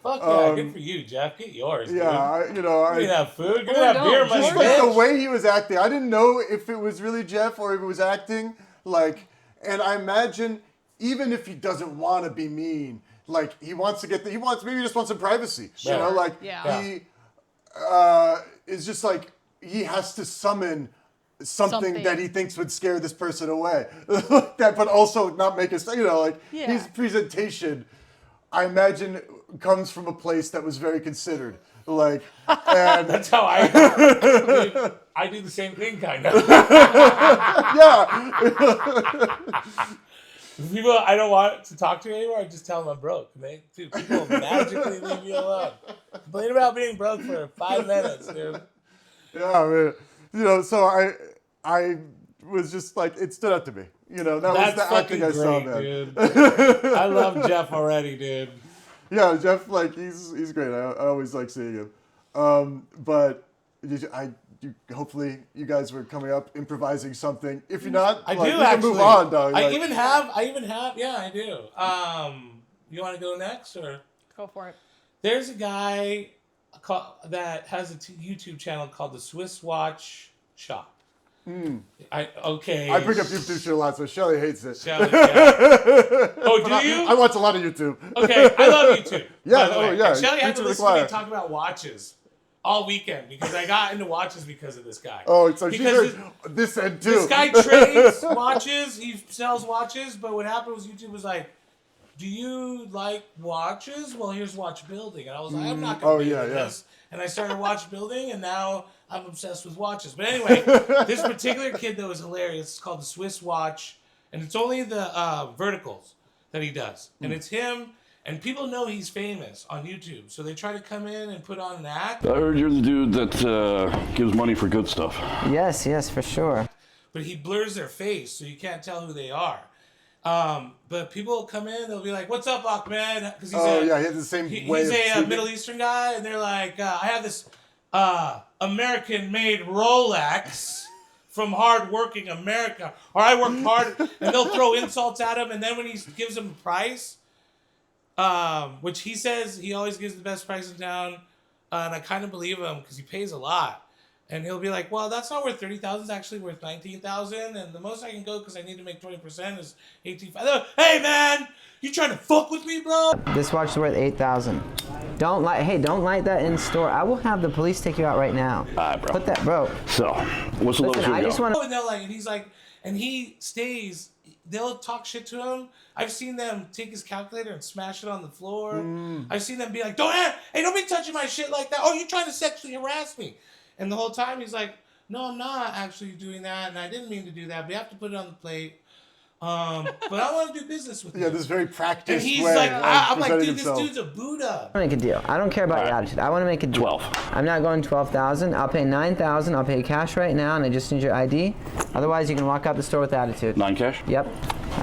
Fuck yeah, good for you, Jeff. Get yours, dude. Yeah, Give me that food. Give me that no, beer money, just like the bitch. way he was acting, I didn't know if it was really Jeff or if it was acting. Like, and I imagine even if he doesn't want to be mean, like he wants to maybe he just wants some privacy. Sure. You know, like Yeah. he is just like he has to summon something that he thinks would scare this person away. That, but also not make us, like his presentation, I imagine, comes from a place that was very considered. Like, and That's how I do the same thing, kind of. yeah. People I don't want to talk to anymore, I just tell them I'm broke. Dude, people magically leave me alone. Complain about being broke for 5 minutes, dude. Yeah, I mean, so I was just like, it stood out to me. That That's was the acting fucking I saw, great, man. dude. I love Jeff already, dude. Yeah, Jeff, like he's great. I always like seeing him. But hopefully you guys were coming up improvising something. If you're not, I like, do we can actually. move on, dog. I Like, even have. Yeah, I do. You want to go next or? Go for it. There's a guy that has a YouTube channel called the Swiss Watch Shop. I bring up YouTube shit a lot, so Shelley hates it. Shelley, yeah. Oh, do you? I watch a lot of YouTube. Okay, I love YouTube. Yeah, by the way. yeah. And Shelley had to YouTube listen to me required. talk about watches all weekend because I got into watches because of this guy. Oh, so she Because heard this end too. This guy trades watches. He sells watches. But what happened was YouTube was like, "Do you like watches? Well, here's watch building." And I was like, "I'm not going to be into this." And I started watch building, and now I'm obsessed with watches. But anyway, this particular kid though is hilarious. It's called the Swiss Watch, and it's only the verticals that he does, and it's him. And people know he's famous on YouTube, so they try to come in and put on an act. I heard you're the dude that gives money for good stuff. Yes, for sure. But he blurs their face, so you can't tell who they are. But people come in, they'll be like, "What's up, Ahmed?" Because he has the same way. He's a Middle Eastern guy, and they're like, "I have this American-made Rolex from hard-working America, or I worked hard," and they'll throw insults at him, and then when he gives them a price, which he says he always gives the best price in town, and I kind of believe him because he pays a lot. And he'll be like, "Well, that's not worth $30,000. It's actually worth $19,000, and the most I can go because I need to make 20% is $18,500." Hey man, you trying to fuck with me, bro? This watch is worth $8,000. Don't light that in store. I will have the police take you out right now. All right, bro. Put that, bro. So, what's the lowest Listen, you I go? just want to. And they're like, and he's like, and he stays. They'll talk shit to him. I've seen them take his calculator and smash it on the floor. I've seen them be like, don't be touching my shit like that. Oh, you're trying to sexually harass me. And the whole time he's like, "No, I'm not actually doing that, and I didn't mean to do that, but you have to put it on the plate. But I want to do business with you." Yeah, this very practiced And he's way. like, I'm like, presenting dude, himself. this dude's a Buddha. I want to make a deal. I don't care about your attitude. I want to make a deal. 12. I'm not going 12,000. I'll pay 9,000. I'll pay cash right now, and I just need your ID. Otherwise, you can walk out the store with attitude. 9 cash? Yep.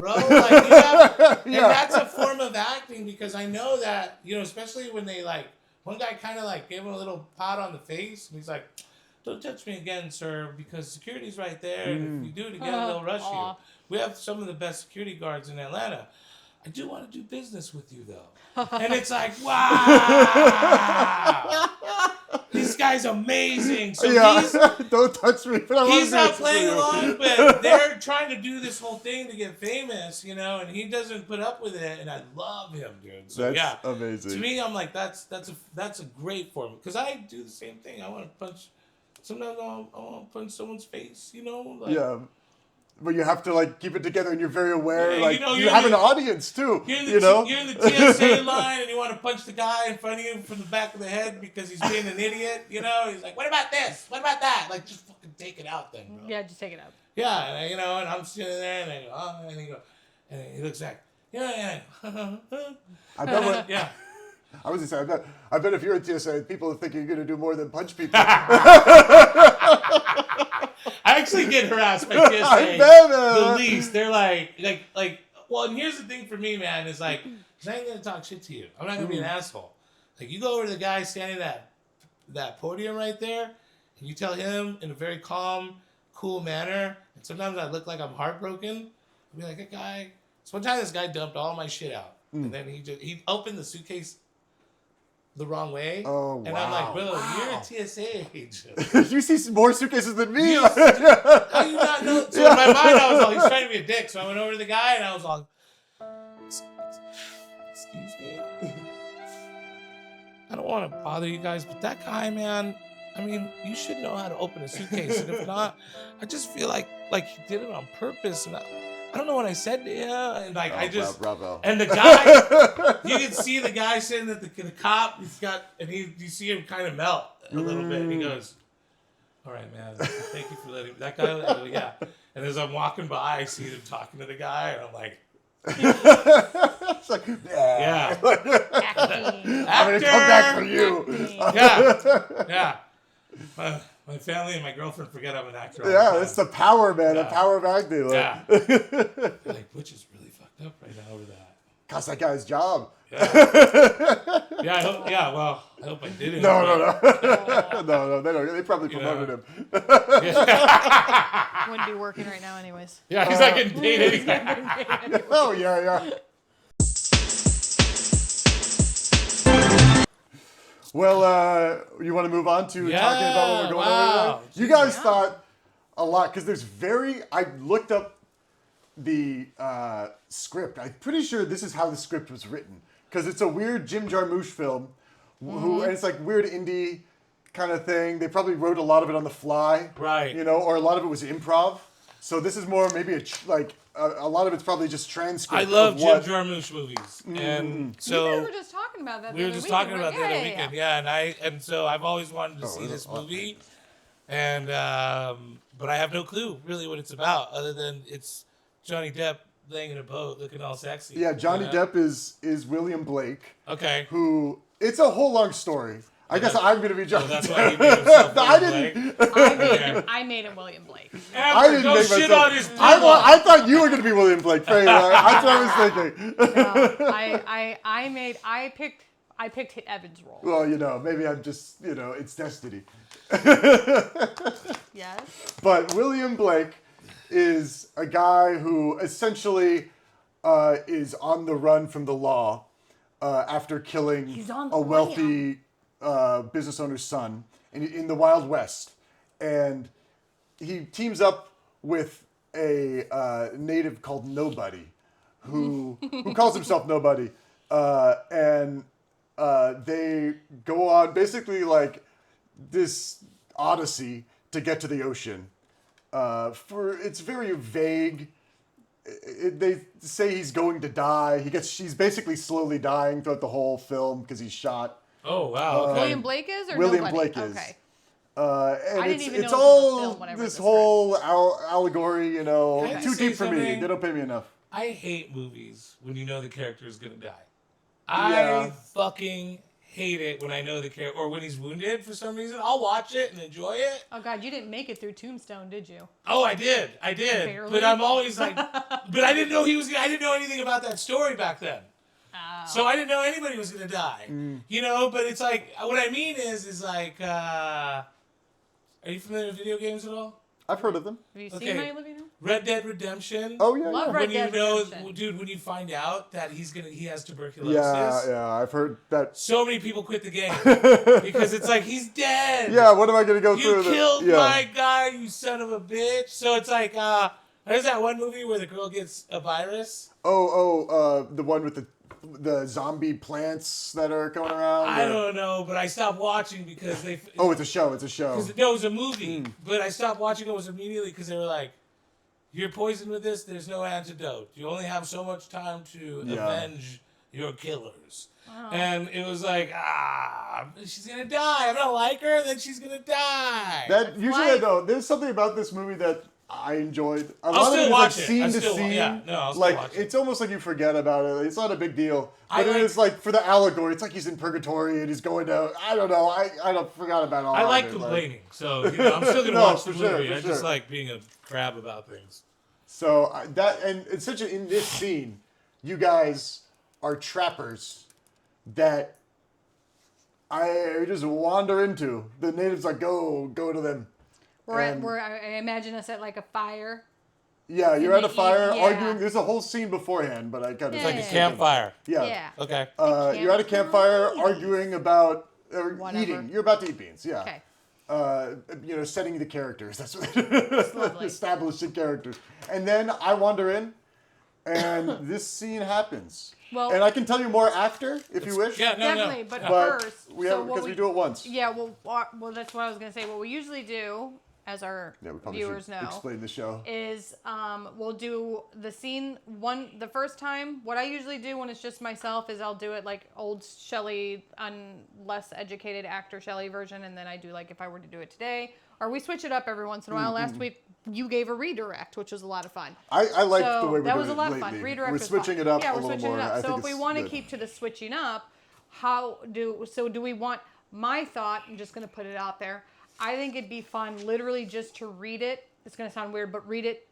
Bro, like, you have, and that's a form of acting because I know that, especially when they like, one guy kind of like gave him a little pat on the face, and he's like, "Don't touch me again, sir, because security's right there, and if you do it again, they'll rush you." We have some of the best security guards in Atlanta. I do want to do business with you, though. And it's like, wow, this guy's amazing. So he's don't touch me. he's not playing along, but they're trying to do this whole thing to get famous, and he doesn't put up with it, and I love him, dude. So That's amazing. To me, I'm like, that's a great form because I do the same thing. I want to punch. Sometimes I want to punch someone's face, like, Yeah. But you have to like keep it together, and you're very aware. Yeah, like you you have in an audience too. You're in the, you know, you're in the TSA line, and you want to punch the guy in front of you from the back of the head because he's being an idiot. He's like, "What about this? What about that?" Like, just fucking take it out, then, bro. Yeah, just take it out. Yeah, and I'm sitting there, and I go, "Oh," and he looks like, Yeah. I bet what, Yeah. I was gonna say, I bet if you're at TSA, people think you're gonna do more than punch people. I actually get harassed by TSA I bet, the least. They're like, well, and here's the thing for me, man, is like, 'cause I ain't gonna talk shit to you. I'm not gonna be an asshole. Like, you go over to the guy standing at that podium right there, and you tell him in a very calm, cool manner, and sometimes I look like I'm heartbroken. I'll be like, that guy. So one time this guy dumped all my shit out, and then he opened the suitcase the wrong way. Oh, and I'm like, bro, wow. you're a TSA agent. You see more suitcases than me. How do you not know? So in my mind, I was all, he's trying to be a dick. So I went over to the guy and I was all, excuse me? I don't want to bother you guys, but that guy, man, I mean, you should know how to open a suitcase. And if not, I just feel like he did it on purpose. And I don't know what I said to you. And like, I just, bravo. and the guy, you can see the guy sitting at the cop, you see him kind of melt a little bit. And he goes, all right, man, thank you for letting that guy, yeah. And as I'm walking by, I see him talking to the guy, and I'm like, It's like, yeah. Acting. I'm gonna come back for you. Yeah. My family and my girlfriend forget I'm an actor. all the Yeah, time. it's the power, man. The Yeah. power of acting. Like, Yeah. Like, Butch is really fucked up right now over that. Cost that guy's job. Yeah. Well, I hope I didn't. No. No, they don't. They probably promoted him. Wouldn't be working right now, anyways. Yeah, he's not getting paid anything. Oh, yeah. Well, you want to move on to talking about what we're going over wow. today? You guys thought a lot, because I looked up the script. I'm pretty sure this is how the script was written, because it's a weird Jim Jarmusch film, and it's like weird indie kind of thing. They probably wrote a lot of it on the fly, Right. You know, or a lot of it was improv. So this is more maybe a lot of it's probably just transcript. I love of Jim what, Jarmusch movies, and You so guys were just talking about that. we were the just other talking weekend, about that right? a weekend, yeah. And so I've always wanted to see this movie, and but I have no clue really what it's about, other than it's Johnny Depp laying in a boat looking all sexy. Yeah, Johnny you know? Depp is William Blake. Okay. Who, it's a whole long story. I guess I'm going to be Johnny that's Depp. why he made himself I William didn't. Okay. I made him William Blake. I didn't Go make shit myself. on his I thought you were going to be William Blake. That's what I was thinking. No, I picked Hit Evan's role. Well, you know, maybe I'm just, it's destiny. Yes. But William Blake is a guy who essentially is on the run from the law after killing He's on the a wealthy business owner's son in the Wild West. And he teams up with a native called Nobody, who calls himself Nobody. And they go on basically like this odyssey to get to the ocean. It's very vague. They say he's going to die. He's basically slowly dying throughout the whole film because he's shot. Oh wow. Okay. William Blake is, or William nobody? Blake is. Okay. And I didn't even it's know it was a all film when I read this the whole allegory, Can I too say deep for me. something? They don't pay me enough. I hate movies when you know the character is gonna die. Yeah. I fucking hate it when I know the character, or when he's wounded for some reason. I'll watch it and enjoy it. Oh God, you didn't make it through Tombstone, did you? Oh, I did. Barely? But I'm always like, but I didn't know I didn't know anything about that story back then. Oh. So I didn't know anybody was gonna die. But it's like, what I mean is like, are you familiar with video games at all? I've heard of them. Have you Okay. seen My Living Room? Red Dead Redemption. Oh yeah, Love yeah. Red When you Dead know, Redemption. dude, when you find out that he has tuberculosis. Yeah, I've heard that. So many people quit the game because it's like, he's dead. Yeah, what am I gonna go You through? killed Yeah. my guy, you son of a bitch. So it's like, there's that one movie where the girl gets a virus. The one with the zombie plants that are going around. I don't know, but I stopped watching because they. Oh, it's a show. It's a show. No, it was a movie, but I stopped watching it almost immediately because they were like, "You're poisoned with this. There's no antidote. You only have so much time to avenge your killers." Wow. And it was like, she's gonna die. I don't like her, then she's gonna die. That usually Why? I know. There's something about this movie that I enjoyed. A I'll lot of still it is watch like it. scene I'll to still- scene. yeah, no, I'll still like watch it. it's almost like you forget about it. It's not a big deal. I But it like- is like for the allegory. It's like he's in purgatory and he's going to. I don't know. I don't forgot about all. I of like it, complaining, so I'm still gonna No, watch the for sure, movie. for I just sure. like being a crab about things. So that and it's such a, in this scene, you guys are trappers that I just wander into. The natives like go to them. And- I imagine us at like a fire. Yeah, you're at a fire Yeah. arguing. There's a whole scene beforehand, but I kind of It's Like a Yeah. campfire. Yeah. Yeah. Okay. You're at a campfire Campfire. arguing about or Whatever. eating. You're about to eat beans. Yeah. Okay. Setting the characters. That's what lovely. establishing characters. And then I wander in, and this scene happens. Well- and I can tell you more after if you wish. Yeah, no, Definitely, no. but Yeah. But first, we have so what because we do it once. Yeah, well, that's what I was gonna say. What we usually do, as our Yeah, we probably viewers should know, explain the show. is we'll do the scene the first time. What I usually do when it's just myself is I'll do it like old Shelley, less educated actor Shelley version, and then I do like if I were to do it today, or we switch it up every once in a while. Last week you gave a redirect, which was a lot of fun. I like So the way we're that doing was a it lot of lately. fun. Redirect We're was switching fun. it up Yeah, a we're little switching more. it up. I So think if we it's want to good. keep to the switching up, do we want my thought? I'm just gonna put it out there. I think it'd be fun, literally, just to read it. It's gonna sound weird, but read it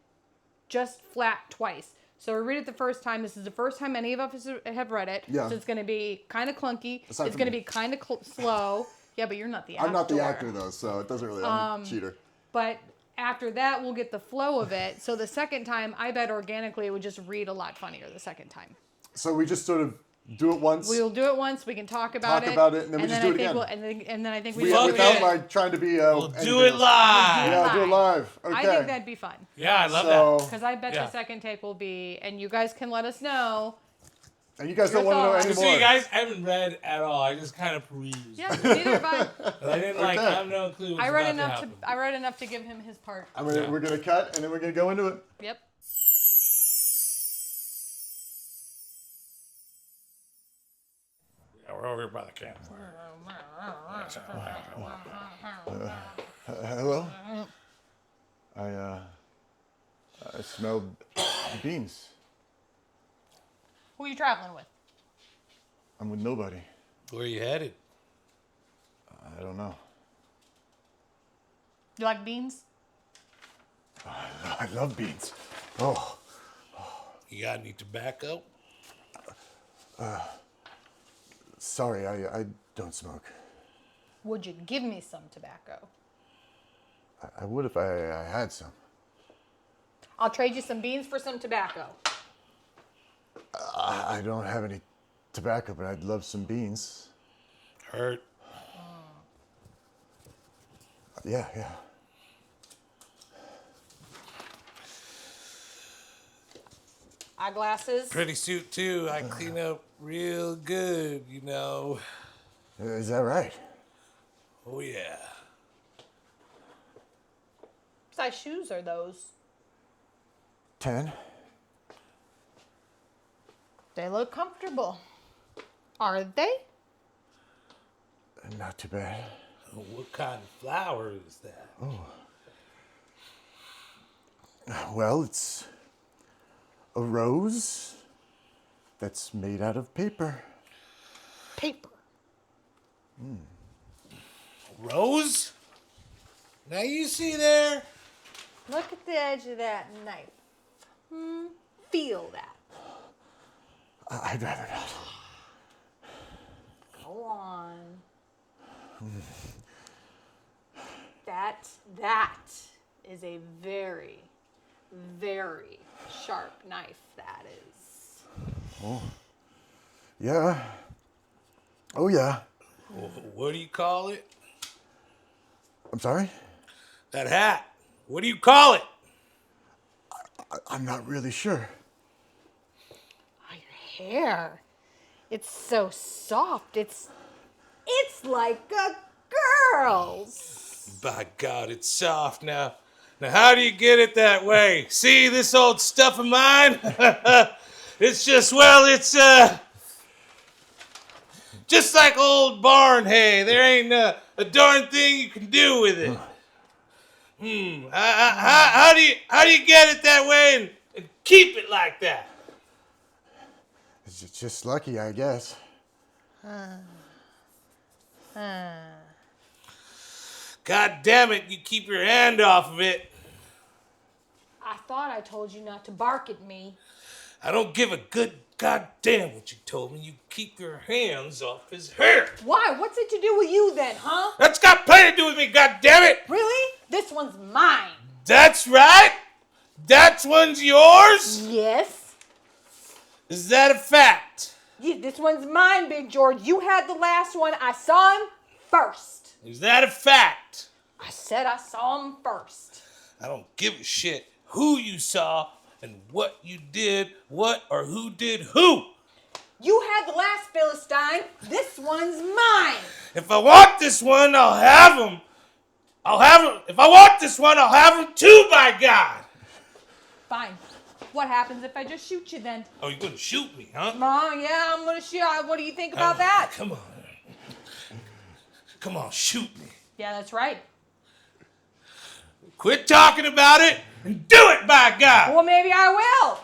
just flat twice. So we read it the first time. This is the first time any of us have read it. Yeah. So it's gonna be kind of clunky. Aside It's from gonna me. be kind of slow. Yeah, but you're not the actor. I'm not the actor though, so it doesn't really. I'm a cheater. But after that, we'll get the flow of it. So the second time, I bet organically it would just read a lot funnier the second time. So we just sort of do it once. We'll do it once. We can talk about it. and then we just do it I think again. and then I think we, we'll do without it. like trying to be. We'll do anything it else. live. Yeah, do it live. Okay. I think that'd be fun. Yeah, I love So, Because I bet Yeah. the second take will be, and you guys can let us know. and you guys Your don't want to know thoughts. that. anymore. So you guys haven't read at all. I just kind of perused. Yeah, neither have I. I didn't like. Okay. I have no clue. What's I read about enough to. to. I read enough to give him his part. Yeah. We're gonna cut, and then we're gonna go into it. Yep. Yeah, we're over here by the campfire. Hello. I smelled beans. Who are you traveling with? I'm with nobody. Where are you headed? I don't know. You like beans? I love beans. Oh, You got any tobacco? sorry, I don't smoke. Would you give me some tobacco? I would if I had some. I'll trade you some beans for some tobacco. I don't have any tobacco, but I'd love some beans. Hurt. Yeah. Eyeglasses. Pretty suit too. I clean up real good, you know. Is that right? Oh yeah. What size shoes are those? 10. They look comfortable. Are they? Not too bad. What kind of flower is that? Well, it's a rose that's made out of paper. Paper. Rose? Now you see there? Look at the edge of that knife. Feel that. I'd rather not. Go on. That is a very, very sharp knife. That is. Yeah. Oh, yeah. What do you call it? I'm sorry? That hat. What do you call it? I'm not really sure. Oh, your hair. It's so soft. It's like a girl's. By God, it's soft now. Now, how do you get it that way? See this old stuff of mine? It's just, well, it's just like old barn hay. There ain't a darn thing you can do with it. How do you get it that way and keep it like that? It's just lucky, I guess. God damn it, you keep your hand off of it. I thought I told you not to bark at me. I don't give a good goddamn what you told me. You keep your hands off his hair. Why? What's it to do with you then, huh? That's got plenty to do with me, goddammit! Really? This one's mine. That's right! That one's yours? Yes. Is that a fact? Yeah, this one's mine, Big George. You had the last one. I saw him first. Is that a fact? I said I saw him first. I don't give a shit who you saw and what you did, what or who did who. You had the last Philistine. This one's mine. If I want this one, I'll have him. If I want this one, I'll have him too, by God. Fine. What happens if I just shoot you then? Oh, you're gonna shoot me, huh? Yeah, I'm gonna shoot. What do you think about that? Come on. Come on, shoot me. Yeah, that's right. Quit talking about it and do it, by God. Well, maybe I will.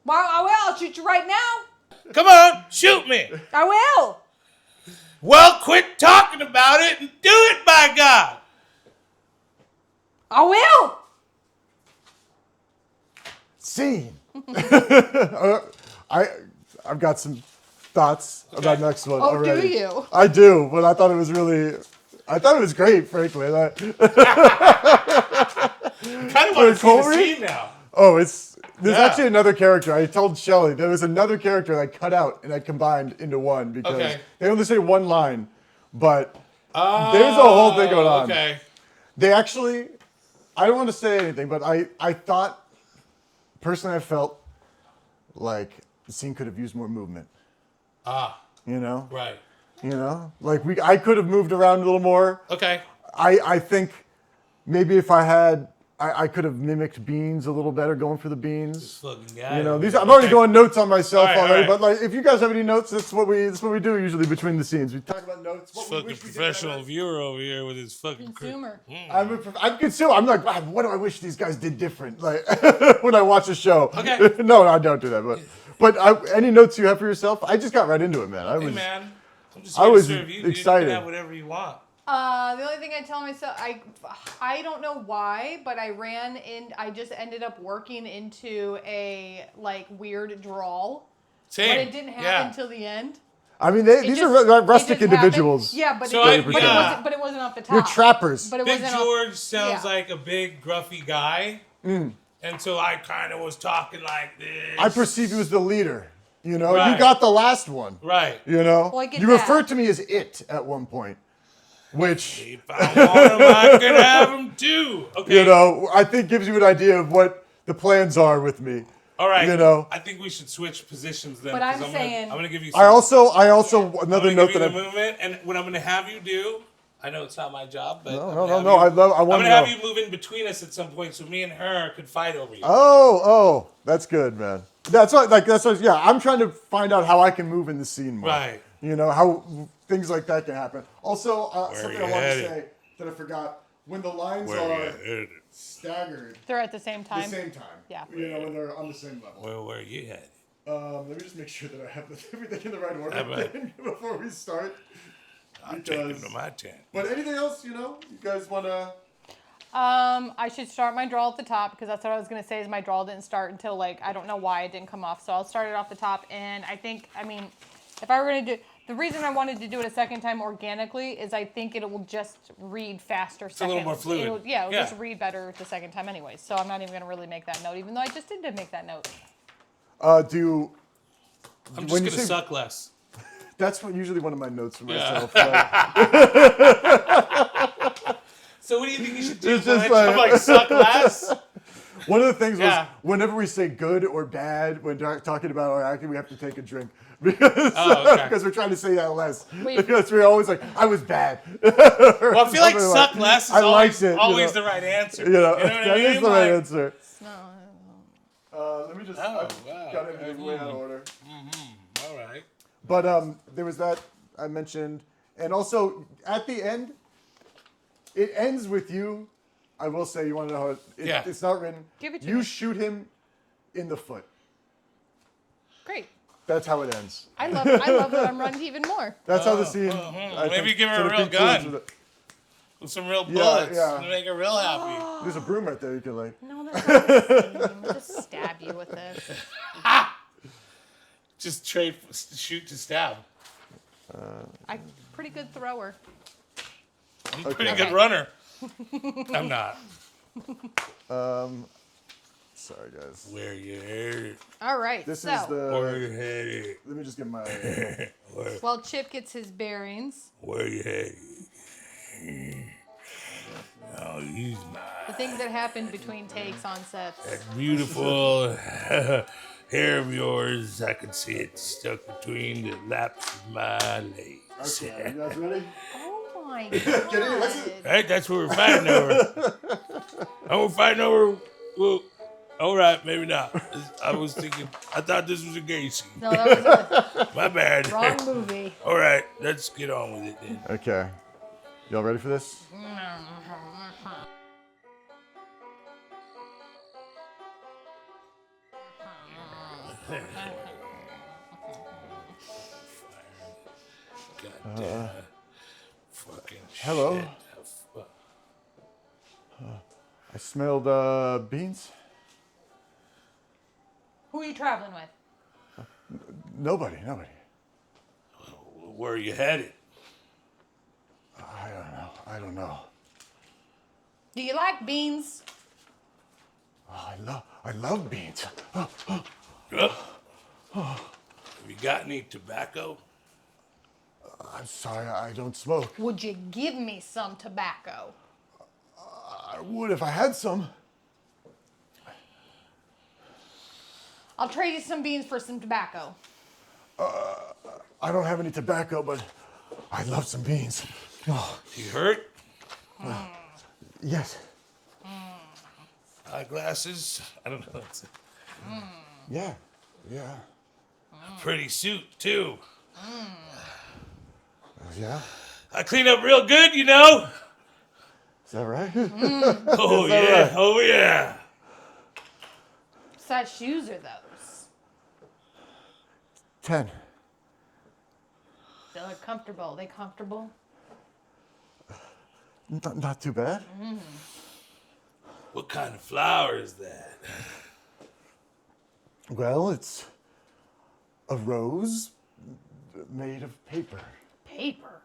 Well, I will. I'll shoot you right now. Come on, shoot me. I will. Well, quit talking about it and do it, by God. I will. Scene. I've got some thoughts about next one already. Do you? I do, but I thought it was great, frankly. I kind of want to see the scene now. Oh, there's actually another character. I told Shelley there was another character I cut out and I combined into one because they only say one line, but there's a whole thing going on. Okay. They actually, I don't want to say anything, but I thought, personally I felt like the scene could have used more movement. You know? Right. You know? Like I could have moved around a little more. Okay. I think maybe if I could have mimicked beans a little better, going for the beans. This fucking guy. You know, I'm already going notes on myself All already. right. But like, if you guys have any notes, that's what we do usually between the scenes. We talk about notes. What we Fucking wish we did professional better. viewer over here with his fucking Consumer. I'm consumer. I'm like, wow, what do I wish these guys did different? Like when I watch a show. Okay. No, I don't do that. But any notes you have for yourself? I just got right into it, man. Hey, man. I'm just I here to was serve you. excited. You can have whatever you want. The only thing I tell myself, I don't know why, but I just ended up working into a like weird drawl. Same. But it didn't happen till the end. I mean, these are rustic individuals. Yeah, but, So it wasn't off the top. You're trappers. But it Big wasn't George sounds yeah. like a big, gruffy guy. And so I kind of was talking like this. I perceive you as the leader. You know, Right. you got the last one. Right. You know, Well, I get you that. referred to me as it at one point, which If I want him, I can have him too. Okay. you know I think gives you an idea of what the plans are with me. All right. You know, I think we should switch positions then. But 'cause I'm saying- I'm gonna give you. Some, I also I'm another gonna note give you that the movement, and what I'm gonna have you do. I know it's not my job, but No. I'm I want want to to have know. you move in between us at some point, so me and her could fight over you. Oh, that's good, man. That's what yeah. I'm trying to find out how I can move in the scene more. Right. You know how things like that can happen. Also, something you I want to headed? say that I forgot: when the lines Where you are headed? staggered, They're at the same the time. same time. Yeah. You know, when they're on the same level. Well, where you headed? Let me just make sure that I have everything in the right order Right. before we start. I'm taking him to my tent. But anything else, you know, you guys want to? I should start my drawl at the top because that's what I was gonna say. Is my drawl didn't start until like I don't know why it didn't come off. So I'll start it off the top, and I think if I were gonna do the reason I wanted to do it a second time organically is I think it will just read faster. a little more fluid. It'll Yeah. just read better the second time anyway. So I'm not even gonna really make that note, even though I just did make that note. I'm just when gonna you say- suck less. That's usually one of my notes for Yeah. myself. So what do you think you should do? It's just I'm like suck less. One of the things was Yeah. whenever we say good or bad when talking about our acting, we have to take a drink because okay. because we're trying to say that less. Wait. Because we're always like, I was bad. Well, I feel like Something suck less is I always, liked it, always you know. the right answer. You know, what I that is mean? the right Like, answer. No. Let me just. Oh, I've wow. got everything way out of order. All right. But there was that I mentioned, and also at the end, it ends with you I will say, you want to know how Yeah. it's not written. Give it to you me. shoot him in the foot. Great. That's how it ends. I love that I'm running even more. That's how the scene. I Maybe think, give her sort a of real concludes gun. with it. With some real bullets yeah. to make her real happy. There's a broom right there. You can like. No, that's not the same. I'll just stab you with this. Just shoot to stab. I'm a pretty good thrower. I'm a pretty Okay. good runner. I'm not. Sorry, guys. Where you headed? All right. This so, is the. Where you headed? Let me just get my. while Chip gets his bearings, Where you headed? Oh, use my the things that happened between takes on sets. that beautiful hair of yours. I can see it stuck between the laps of my legs. Okay, you guys ready? Oh my Get in, let's god. Right, that's what we're fighting over. We're fighting over. Well, all right, maybe not. I thought this was a gay scene. No, that was My bad. a wrong movie. All right, let's get on with it then. Okay. Y'all ready for this? Goddamn. Fucking hello? shit. I smelled beans. Who are you traveling with? Nobody. Where are you headed? I don't know. Do you like beans? Oh, I love beans. Have you got any tobacco? I'm sorry, I don't smoke. Would you give me some tobacco? I would if I had some. I'll trade you some beans for some tobacco. I don't have any tobacco, but I love some beans. Oh, You hurt? yes. Eyeglasses? I don't know. Yeah. Pretty suit, too. Yeah. I clean up real good, you know. Is that right? Oh, that yeah. right? Oh, yeah. What size shoes are those? 10. They look comfortable. Are they comfortable? Not too bad. What kind of flower is that? Well, it's a rose made of paper. Paper.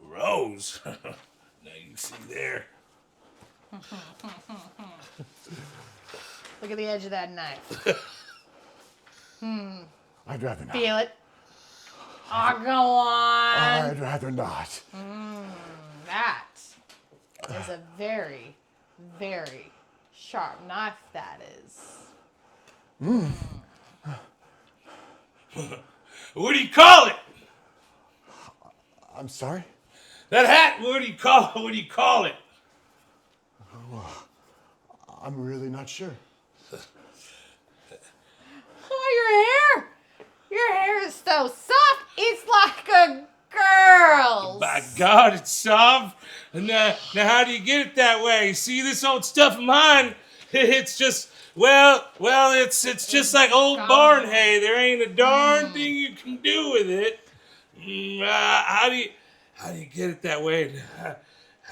Rose. Now you see there. Look at the edge of that knife. I'd rather not. Feel it. Oh, go on. I'd rather not. That is a very, very sharp knife, that is. What do you call it? I'm sorry? That hat, what do you call it? I'm really not sure. Oh, your hair is so soft. It's like a girl's. By God, it's soft. And now how do you get it that way? See this old stuff of mine? It's just, it's just like old barn hay. There ain't a darn thing you can do with it. How do you get it that way? How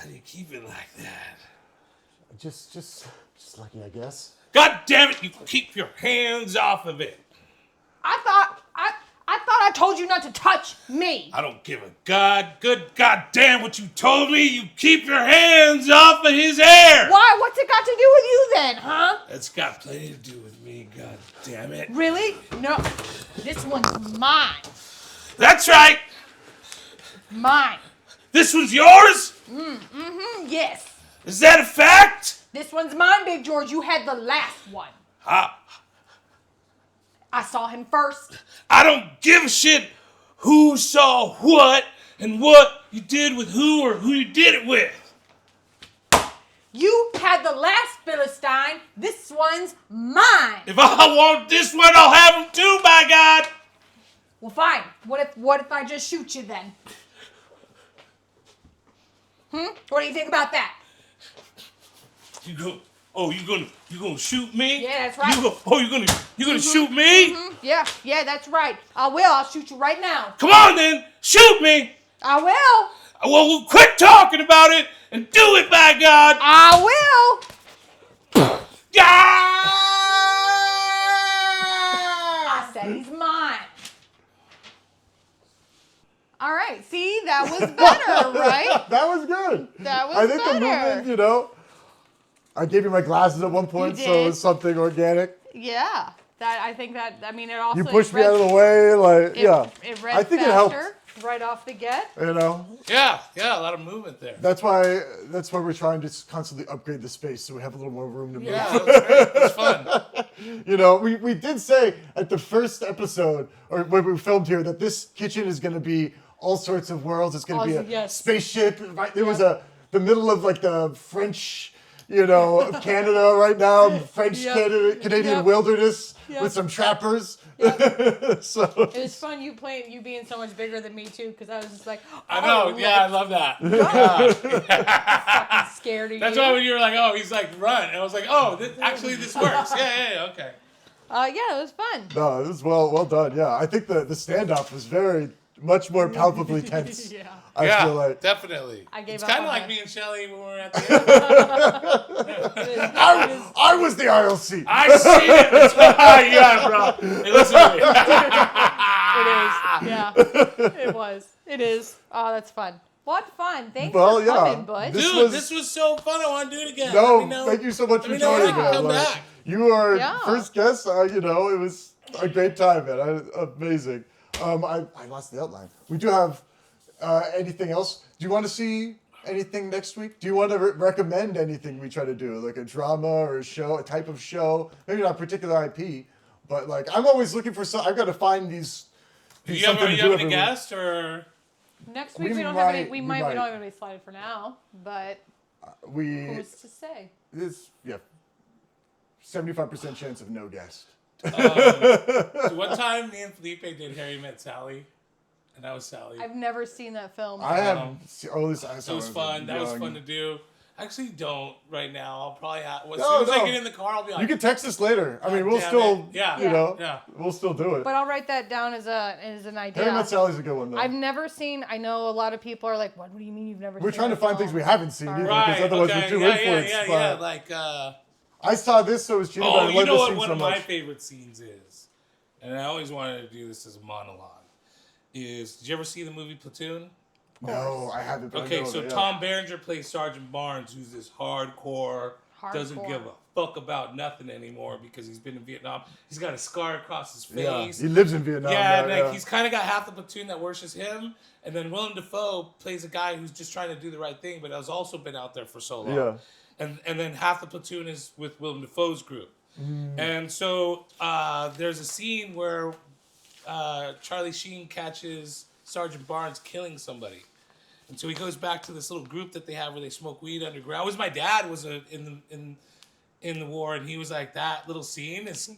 do you keep it like that? Just lucky, I guess. God damn it! You keep your hands off of it. I thought I told you not to touch me. I don't give a good goddamn what you told me. You keep your hands off of his hair. Why? What's it got to do with you then, huh? That's got plenty to do with me. God damn it. Really? No. This one's mine. That's right. Mine. This one's yours. Yes. Is that a fact? This one's mine, Big George. You had the last one. I saw him first. I don't give a shit who saw what and what you did with who or who you did it with. You had the last Philistine. This one's mine. If I want this one, I'll have him too, by God. Well, fine. What if I just shoot you then? What do you think about that? You go. Oh, you gonna shoot me? Yeah, that's right. You gonna shoot me? Yeah, that's right. I will. I'll shoot you right now. Come on then, shoot me. I will. Well, quit talking about it and do it, by God. I will. Yeah! I said he's mine. All right. See, that was better, right? That was good. That was I think better. the movement, you know, I gave you my glasses at one point, You so it did. was something organic. Yeah. I think that. I mean, it also. You pushed me out of the way, like, yeah. It read I think faster, it helped. right off the get. You know, Yeah, a lot of movement there. that's why we're trying to constantly upgrade the space so we have a little more room to move. Yeah, that was great. It was fun. You know, we did say at the first episode, or when we filmed here, that this kitchen is going to be all sorts of worlds. It's going to be a Yes. spaceship. Right? There was the middle of like the French, you know, of Canada right now, French Canadian Yep. wilderness Yep. with some trappers. So It was fun you being so much bigger than me too, because I was just like, I know. oh, Yeah, I love that. fucking scared of That's you. why when you were like, oh, he's like, run. And I was like, oh, this works. Yeah, okay. Yeah, it was fun. no, it was well done. Yeah, I think the standoff was very much more palpably tense. Yeah. I feel like definitely. I gave it's up kind of on like that. me and Shelley when we were at the end. I was the aisle seat. I see it. That's right. Yeah, bro. Hey, listen to me. It is. Yeah. It was. It is. Oh, that's fun. What fun. Thanks Well, for yeah. coming, Butch. Dude, this was so fun. I want to do it again. No, Let me know. thank you so much Let for me know when joining, I can man. come Like, back. you are Yeah. first guest. You know, it was a great time, man. Amazing. I lost the outline. We do have anything else? Do you want to see anything next week? Do you want to recommend anything we try to do, like a drama or a show, a type of show? Maybe not a particular IP, but like I'm always looking for some. I've got to find these. You something to have do any every week. guest or? Next week We we don't have any. might- We we might. We might. don't have anybody slotted for now, but who's to say? This 75% chance of no guest. So one time, me and Felipe did Harry Met Sally, and that was Sally. I've never seen that film. I have. That was fun. That was fun to do. I actually don't right now. I'll probably as soon as I get in the car, I'll be like, You can text us later. I mean, we'll damn still, it. Yeah. you know, Yeah. we'll still do it. But I'll write that down as an idea. Harry Met Sally's a good one, though. I've never seen. I know a lot of people are like, "What do you mean you've never?" We're seen trying to that find things film?" we haven't seen either, right. because otherwise Okay. we're too yeah, influenced. yeah. But Like, I saw this, so it was cheating, but oh, I you love know this what? scene One so of my much. favorite scenes is, and I always wanted to do this as a monologue. Did you ever see the movie Platoon? No, I haven't. But I Okay, know so that, yeah. Tom Berenger plays Sergeant Barnes, who's this hardcore, doesn't Hardcore. give a fuck about nothing anymore because he's been in Vietnam. He's got a scar across his Yeah, face. he lives in Vietnam. Yeah, now, and like, yeah. he's kind of got half the platoon that worships him, and then Willem Dafoe plays a guy who's just trying to do the right thing, but has also been out there for so long. Yeah. And then half the platoon is with Willem Dafoe's group. And so there's a scene where Charlie Sheen catches Sergeant Barnes killing somebody. And so he goes back to this little group that they have where they smoke weed underground. It was my dad was in the war, and he was like, that little scene is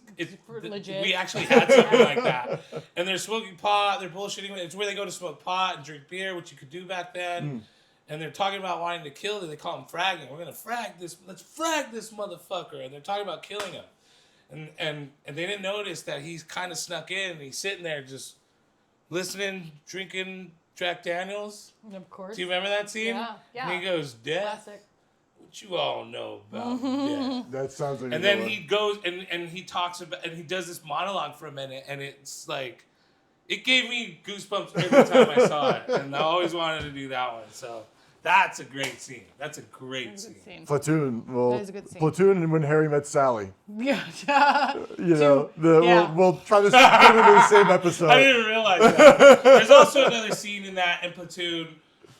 Legit. we actually had something like that. And they're smoking pot, they're bullshitting. It's where they go to smoke pot and drink beer, which you could do back then. And they're talking about wanting to kill him. They call him fragging. We're gonna frag this. Let's frag this motherfucker. And they're talking about killing him. And they didn't notice that he's kind of snuck in. And he's sitting there just listening, drinking Jack Daniels. Of course. Do you remember that scene? Yeah, yeah. And he goes, "Death. Classic. What you all know about death?" That sounds like. And a then good he goes and he talks about and he does this monologue for a minute, and it's like it gave me goosebumps every time I saw it, and I always wanted to do that one. So that's a great scene. That's a great scene. Scene. Platoon. Well, That is a good scene. Platoon and When Harry Met Sally. Yeah. You know, yeah. we'll try to put it into the same episode. I didn't realize that. There's also another scene in Platoon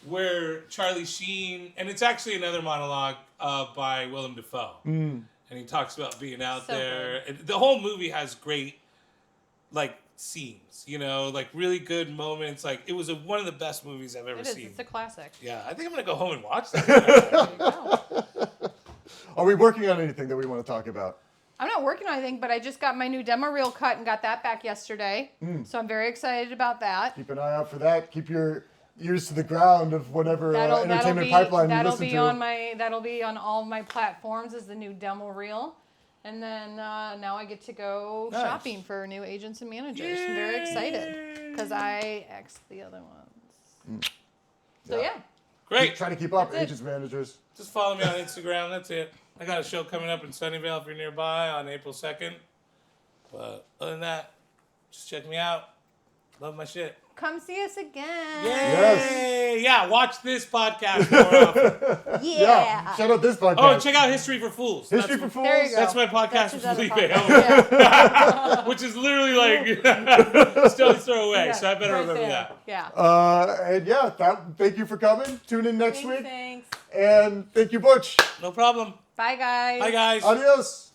where Charlie Sheen, and it's actually another monologue by Willem Dafoe, and he talks about being out So there. And the whole movie has great, like, scenes, you know, like really good moments. Like it was one of the best movies I've ever It is. seen. It's a classic. Yeah, I think I'm gonna go home and watch that. There you go. Are we working on anything that we want to talk about? I'm not working on anything, but I just got my new demo reel cut and got that back yesterday. So I'm very excited about that. Keep an eye out for that. Keep your ears to the ground of whatever entertainment be, pipeline you that'll listen be to. That'll be on all of my platforms as the new demo reel. And then now I get to go shopping for new agents and managers. I'm very excited because I X'd the other ones. So yeah. Great. Try to keep up, That's it. agents, managers. Just follow me on Instagram. That's it. I got a show coming up in Sunnyvale if you're nearby on April 2nd. But other than that, just check me out. Love my shit. Come see us again. Yay! Yes. Yeah, watch this podcast more often. Yeah. Shout out this podcast. Oh, and check out History for Fools. History That's for my- Fools. There you go. That's my podcast That's with his other Felipe. podcast. Yeah. Which is literally like stone's throw away, Yeah, so I better right remember there. that. Yeah. And yeah, thank you for coming. Tune in next week. Thanks. And thank you, Butch. No problem. Bye, guys. Bye, guys. Adios.